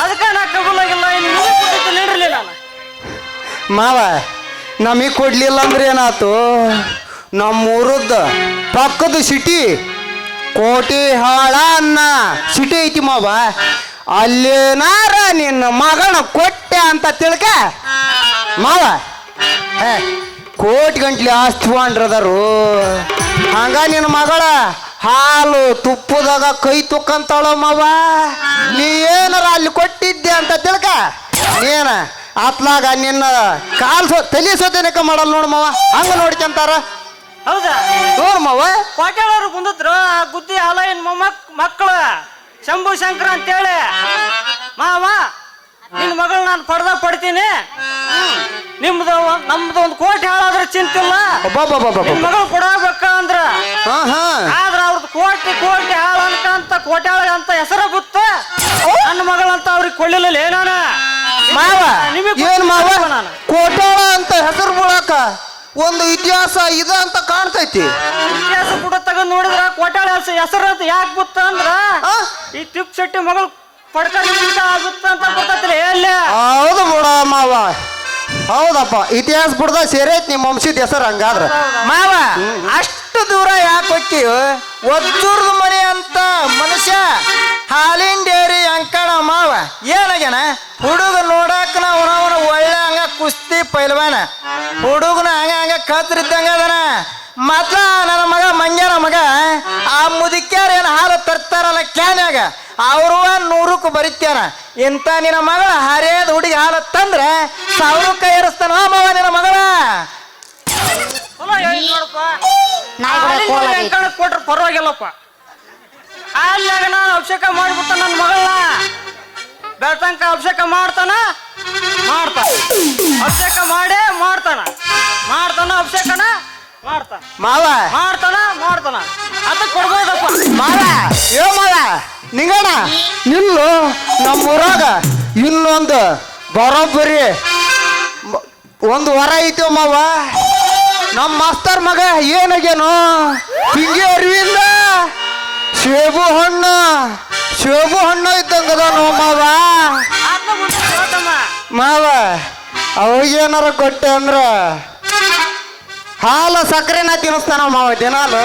ಅದಕ್ಕೆ ನಾ ಕಬಲಾಗಿಲ್ಲ. ಇನ್ನು ನಿಮಗೆ ಕೊಟ್ಟಿದ್ದೆ ನೀಡ್ರಲಿ ನಾನು. ಮಾವ ನಮಗ್ ಕೊಡ್ಲಿಲ್ಲ ಅಂದ್ರೆ ಏನಾತು, ನಮ್ಮೂರದ್ದ ಪಕ್ಕದ ಸಿಟಿ ಕೋಟಿ ಹಾಳ ಅನ್ನ ಸಿಟಿ ಐತಿ ಮಾವ, ಅಲ್ಲೇನಾರ ನಿನ್ನ ಮಗನ ಕೊಟ್ಟೆ ಅಂತ ತಿಳ್ಕ ಮಾವ. ಕೋಟಿ ಗಂಟ್ಲೆ ಆಸ್ತಿ ಅದಾರು, ಹಂಗ ನಿನ್ನ ಮಗಳ ಹಾಲು ತುಪ್ಪದಾಗ ಕೈ ತುಕ್ಕಂತಾಳ ಮಾವ. ನೀ ಏನಾರ ಅಲ್ಲಿ ಕೊಟ್ಟಿದ್ದೆ ಅಂತ ತಿಳ್ಕ ಏನ ಅತ್ಲಾಗ ನಿನ್ನ ತಲೆ ಸೋತೇನಕ ಮಾಡಲ್ಲ ನೋಡು ಮಾವ. ಹಂಗ ನೋಡ್ಕೊಂತಾರ ಹೌದಾ? ನೋಡು ಮಾವ. ಕೋಟ್ಯಾಳವ್ರು ಬಂದಿದ್ರು ಆ ಗುದ್ದಿ ಹಾಲಯ್ಯನ ಮಕ್ಕಳು ಶಂಭು ಶಂಕರ ಅಂತೇಳಿ, ಮಾವ ನಿನ್ನ ಮಗಳು ನಾನು ಪಡ್ತೀನಿ, ನಮ್ದು ಒಂದು ಕೋಟಿ ಹಾಳಾದ್ರೆ ಚಿಂತಿಲ್ಲ, ನಿನ್ ಮಗಳು ಕೊಡಬೇಕ ಅಂದ್ರ. ಆದ್ರ ಅವ್ರದ್ದು ಕೋಟಿ ಹಾಳ ಅನ್ಕಂತ ಕೋಟ್ಯಾಳ ಅಂತ ಹೆಸರ ಬುತ್ತ ನನ್ನ ಮಗಳಂತ ಅವ್ರಿಗೆ ಕೊಳ್ಳಿಲ್ಲ ನಾನು ಮಾವ. ಏನ್ ಮಾವ ನಾನು ಕೋಟಾಳ ಅಂತ ಹೆಸರು ಬಿಡಾಕ ಒಂದು ಇತಿಹಾಸ ಇದ ಅಂತ ಕಾಣ್ತೈತಿ. ಇತಿಹಾಸ ಕೂಡ ತಗೊಂಡ್ ನೋಡಿದ್ರ ಕೋಟ್ಯಾಳ ಹೆಸರು ಅಂತ ಯಾಕೆ ಬುತ್ತ ಅಂದ್ರ ಈ ಟಿಪ್ ಶೆಟ್ಟಿ ಮಗಳು ಪಡ್ಕೊಂಡ್ ಆಗುತ್ತ ಅಂತ ಬರ್ತೈತಿ. ಎಲ್ಲ ಹೌದು ಬಿಡ ಮಾವ, ಹೌದಪ್ಪ ಇತಿಹಾಸ ಬಿಡ್ದ ಸೇರೈತಿ ನಿಮ್ಮ ವಂಶದ ಹೆಸರು. ಹಂಗಾದ್ರ ಮಾವ ಅಷ್ಟು ದೂರ ಯಾಕೆ ಹೋಗ್ತೀವಿ? ಒದ್ದೂರ್ದು ಮನೆ ಅಂತ ಮನುಷ್ಯ ಹಾಲಿನ ಡೇರಿ ಅಂಕಣ ಮಾವ ಏನಾಗ್ಯಾನ? ಹುಡುಗ ನೋಡಾಕ ಅವನವನ ಒಳ್ಳೆ ಹಂಗ ಕುಸ್ತಿ ಪೈಲ್ವಾನ, ಹುಡುಗನ ಹಂಗ ಕತ್ರಿದ್ದಂಗ ಅದನ. ಮೊದ್ಲ ನನ್ನ ಮಗ ಮಂಗ್ಯನ ಮಗ ಆ ಮುದುಕ್ಯಾರ ಏನು ಹಾಲು ತರ್ತಾರಲ್ಲ ಕ್ಯಾನ್ಯಾಗ ಅವರು 100ಕ್ಕೆ ಬರಿತ್ಯಾನ. ಇಂಥ ನಿನ್ನ ಮಗಳ ಹರಿಯದ ಹುಡುಗಿ ಹಾಲು ತಂದ್ರೆ 1000ಕ್ಕೆ ಏರಿಸ್ತಾನ ಮಾವ ನಿನ್ನ ಮಗಳ. ಕೊಟ್ರ ಪರವಾಗಿಲ್ಲಪ್ಪ. ಅಲ್ಲಾಗ ನಾನು ಅಭಿಷೇಕ ಮಾಡ್ಬಿಟ್ಟ ನನ್ನ ಮಗಳನ್ನ ಬೆಳ್ತಂಕ ಅಭಿಷೇಕ ಮಾಡ್ತಾನ ಅಭಿಷೇಕ ಮಾಡೇ ಮಾಡ್ತಾನ ಅಭಿಷೇಕನ ಮಾವ ಮಾಡ್ತಾನ ಅದಕ್ಕೆ ಕೊಡ್ಬೋದಪ್ಪ. ಮಾವ ಮಾವ ನಿಂಗಣ ನಿಲ್ಲು, ನಮ್ಮೂರಾಗ ಇನ್ನೊಂದು ಬರೋಬ್ಬರಿ ಒಂದು ವರ ಐತೇವ ಮಾವ. ನಮ್ಮ ಮಾಸ್ತರ್ ಮಗ ಏನಾಗೇನು ಹಿಂಗೆ ಅರಿವಿಂದ ಸೇಬು ಹಣ್ಣು ಇದ್ದಂಗದ ನೋ ಮಾವ. ಮಾವ ಅವಾಗೇನಾರ ಕೊಟ್ಟೆ ಅಂದ್ರ ಹಾಲು ಸಕ್ಕರೆನ ತಿನ್ನಿಸ್ತಾನ ಮಾವ ದಿನಾಲು.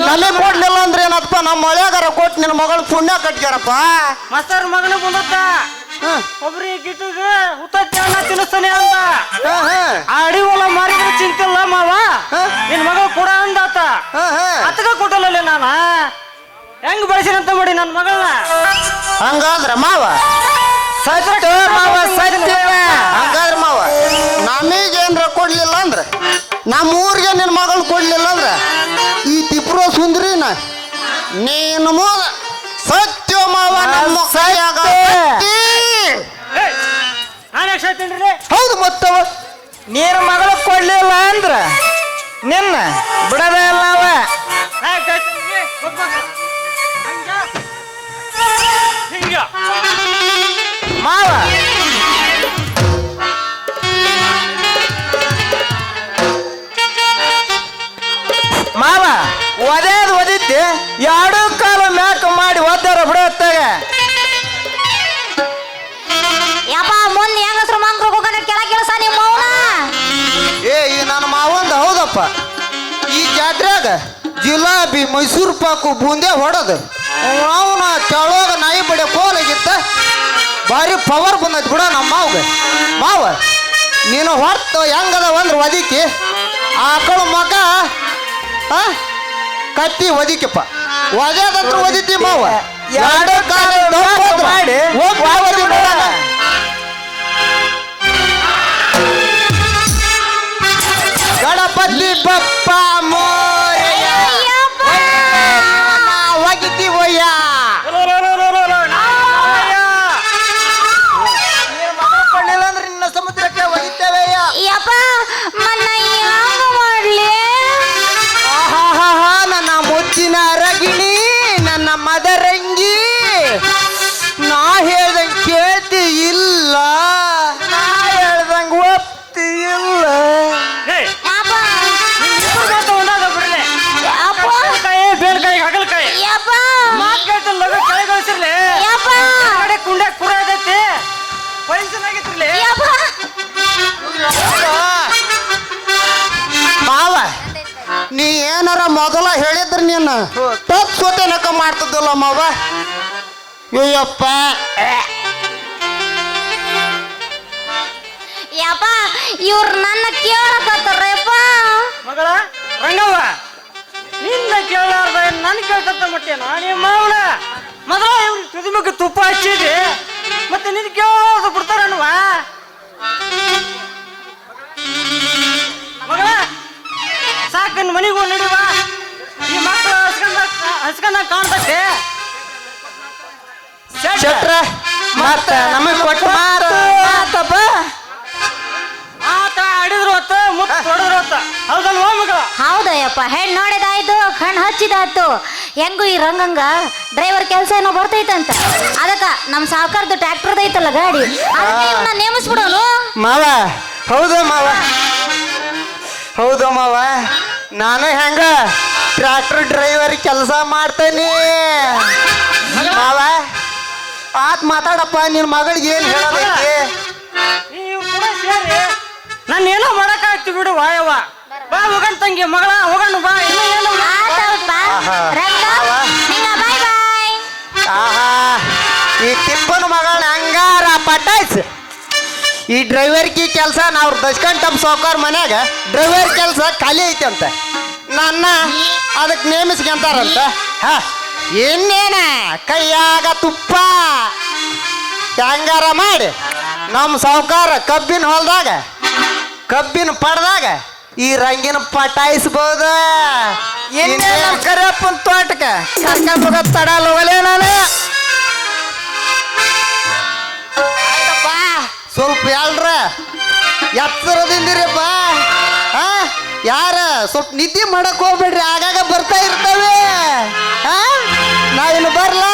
ನಲೆ ಕೊಡ್ಲಿಲ್ಲ ಅಂದ್ರೆ ಏನಪ್ಪ, ನಮ್ಮ ಮಳೆಗಾರ ಕೊಟ್ಟು ನಿನ್ನ ಮಗಳು ಪುಣ್ಯ ಕಟ್ಕ್ಯಾರಪ್ಪ. ಮಸ್ತರ್ ಮಗನ ಬಂದತ್ತ ಒಬ್ರಿಗೆ ಗಿಟ್ಟಿಗೆ ಹುತ್ತತ್ತಿ ಅನ್ನ ತಿನ್ನಿಸ್ತಾನೆ ಅಂತ ಅಡಿ ಹೊಲ ಮಾರಿದ್ರೆ ಚಿಂತಿಲ್ಲ ಮಾವ, ನಿನ್ ಮಗಳು ಕೊಡ ಅಂದಾತ ಅತ್ತಗ ಕೊಟ್ಟಲ್ಲ ನಾನ ಹೆಂಗ್ ಬೆಳೆಸಿನಂತ ಮಾಡಿ ನನ್ನ ಮಗಳನ್ನ. ಹಂಗಾದ್ರ ಮಾವ ಸತ್ಯ ಮಾವ ಸತ್ಯ. ಹಂಗಾದ್ರ ಮಾವ ನಮಗೇನ್ರ ಕೊಡ್ಲಿಲ್ಲ ಅಂದ್ರ, ನಮ್ಮ ಊರಿಗೆ ನಿನ್ನ ಮಗಳು ಕೊಡ್ಲಿಲ್ಲ ಅಂದ್ರ ಈ ತಿಪ್ರೋ ಸುಂದ್ರಿನ ನೀನು ಸತ್ಯ ಮಾವ. ನಮ್ಮ ನಾನು ಎಷ್ಟು ಹೇಳ್ತೀನಿ? ಹೌದು ಮತ್ತವ ನೀನು ಮಗಳು ಕೊಡ್ಲಿಲ್ಲ ಅಂದ್ರ ನಿನ್ನ ಬಿಡದ ಇಲ್ಲ ಅವ. ಮಾವ ಮಾವ ಒದಿತಿ ಎರಡು ಕಾಲ ಮ್ಯಾಕ ಮಾಡಿ ಒದ್ದಾರ ಬಿಡತ್ತಾಗ. ಯಪ್ಪ ಮುಂದೆ ಹೆಂಗಸ್ರು ಮಂಗ್ರು ಹೋಗೋಣ ಕೆಳಗೆ ಕೆಲಸ ನಿಮ್ಮ ಮೌನ. ಈ ನನ್ನ ಮಾವಂದ ಹೌದಪ್ಪ. ಈ ಜಾತ್ರೆಯಾಗ ಜಿಲಾಬಿ ಮೈಸೂರು ಪಾಕು ಬೂಂದೆ ಹೊಡೋದು ಅವನ ಚಳೋಗ ನಾಯಿ ಬಡಿಯ ಕೋಲಾಗಿತ್ತ ಭಾರಿ ಪವರ್ ಬಂದೈತಿ ಬಿಡ ನಮ್ಮ ಮಾವ್ಗೆ. ಮಾವ ನೀನು ಹೊರ್ತು ಹೆಂಗದ ಅಂದ್ರೆ ಒದಿಕಿ ಆಕಳು ಮಗ ಕತ್ತಿ ಒದಿಕಪ್ಪ, ಒದ್ಯಾದಂತ್ರ ಒದಿತಿ ಮಾವ. ಎರಡು ಕಾಲ ಮಾಡಿ ಗಣಪತಿ ಬಪ್ಪ ಮೋರೆಯ ಒಗಿತೀವಯ್ಯ. ಕೊಡ್ಲಿಲ್ಲ ಅಂದ್ರೆ ನಿನ್ನ ಸಮುದ್ರಕ್ಕೆ ಒಗಿತೇವೆಯ್ಯ. ಯಪ್ಪ ಮನ್ನ ಯಾವ ಮಾಡ್ಲಿ? ನನ್ನ ಮುಚ್ಚಿನ ರಗಿಣಿ, ನನ್ನ ವಯಸ್ಸಿನಾಗಿದ್ರಲ್ಲಿ ಯಪ್ಪ. ಮಾವ ನೀ ಏನಾರ ಮೊದಲ ಹೇಳಿದ್ರ ನೀನು ತಪ್ಪು ಸೋತೇನಕ ಮಾಡ್ತಿದ್ದಲ್ಲ ಮಾವ ಅಯ್ಯಪ್ಪ ಯಪ್ಪ ಇವ್ರು ನನ್ನ ಕೇಳಕತ್ತಾರಪ್ಪ. ಮಗಳ ರಂಗವ್ವ ನಿನ್ನ ಕೇಳಾರ್ದ ನನ್ ಕೇಳ್ತಂತ ಮಟ್ಟೇನ ನಿಮ್ಮ ಮಾವನ ಮೊದಲ ಇವ್ರಿಗೆ ತುದಿಮುಖ ತುಪ್ಪ ಹಚ್ಚಿದಿ ಮತ್ತೆ ನಿನ್ ಕೇಳೋದು ಬಿಡ್ತಾರನ್ವ ಮಗಳ ಸಾಕನ್ ಮನಿಗೂ ನಡಿವಾ ಈ ಮಕ್ಕಳು ಹಸ್ಕೊಂಡ ಕಾಣ್ತೈತೆ ಶೆಟ್ರ ಮತ್ತ ನಮಗ್ ಕೊಟ್ಟು ಮಾತು ಆತಪ್ಪ ಆತ ಆಡಿದ್ರು ಹೊತ್ತ ಮುತ್ತ ಹೊಡೆದ್ರು ಹೊತ್ತ ಹೌದಲ್ವಾ ಮಗಳ ಹೌದಯ್ಯಪ್ಪ ಹೆಣ್ಣು ನೋಡಿದಾಯ್ತು ಕಣ್ಣು ಹಚ್ಚಿದಾಯ್ತು ಹೆಂಗು ಈ ರಂಗಂಗ ಡ್ರೈವರ್ ಕೆಲಸ ಏನೋ ಬರ್ತೈತಂತ ಅದಕ್ಕ ನಮ್ಮ ಸಾವುಕಾರ್ದು ಟ್ರ್ಯಾಕ್ಟರ್ದ ಐತಲ್ಲ ಗಾಡಿ ಅದಕ್ಕೆ ಇವನ್ನ ನೇಮಿಸ್ಬಿಡೋನು. ಮಾವ ಹೌದು ಮಾವ ಹೌದು ಮಾವ ನಾನು ಹೆಂಗ ಟ್ರ್ಯಾಕ್ಟರ್ ಡ್ರೈವರ್ ಕೆಲಸ ಮಾಡ್ತೇನೆ ಮಾವ ಆತ್ ಮಾತಾಡಪ್ಪ ನಿನ್ ಮಗಳಿಗೆ ಏನ್ ಹೇಳೋದೈತಿ ನೀವು ಕೂಡ ಸೇರಿ ನಾನು ಏನೋ ಮಾಡಕ್ಕಾಗ್ತಿ ಬಿಡು ವಾಯವ್ವ ಬಾ ಹೋಗಣ ತಂಗಿ ಮಗಳ ಹೋಗಣ ಬಾ ಇನ್ನೂ ಏನು ಆತಪ್ಪ ರಂಗ ನಿಂಗ ಬಾಯ್ ಬಾಯ್. ಆಹಾ ಈ ತಿಪ್ಪನ ಮಗಳನ್ನ ಹಂಗಾರ ಪಟಾಯ್ಸ್ ಈ ಡ್ರೈವರ್ಗೆ ಕೆಲಸ ನಾವು ದಸ್ಕಂಡ್ ಟಪ್ ಸಾವ್ಕಾರ ಮನ್ಯಾಗ ಡ್ರೈವರ್ ಕೆಲಸ ಖಾಲಿ ಐತೆ ಅಂತ ನನ್ನ ಅದಕ್ಕೆ ನೇಮಿಸ್ಕೊಂತಾರಂತ ಹ ಇನ್ನೇನ ಕೈಯಾಗ ತುಪ್ಪ ಹೆಂಗಾರ ಮಾಡಿ ನಮ್ಮ ಸಾವ್ಕಾರ ಕಬ್ಬಿನ ಹೊಲದಾಗ ಕಬ್ಬಿನ ಪಡ್ದಾಗ ಈ ರಂಗಿನ ಪಟಾಯಿಸ್ಬೋದು ಇನ್ನೇನ ಕರಿಯಪ್ಪನ ತೋಟಕ್ಕೆ ಕರ್ಕೊಂಡ್ ಹೋಗೋದ್ ತಡಲ್ಲ ಹೋಗಲೇ ನಾನು ಆಯ್ತಪ್ಪ ಸ್ವಲ್ಪ ಎಲ್ರ ಎತ್ತರದಿಂದಿರಪ್ಪ ಹಾ ಯಾರ ಸ್ವಲ್ಪ ನಿದ್ದೆ ಮಾಡಕ್ ಹೋಗ್ಬೇಡ್ರಿ ಆಗಾಗ ಬರ್ತಾ ಇರ್ತವೆ ಹಾ ನಾವಿನ್ನು ಬರ್ಲಾ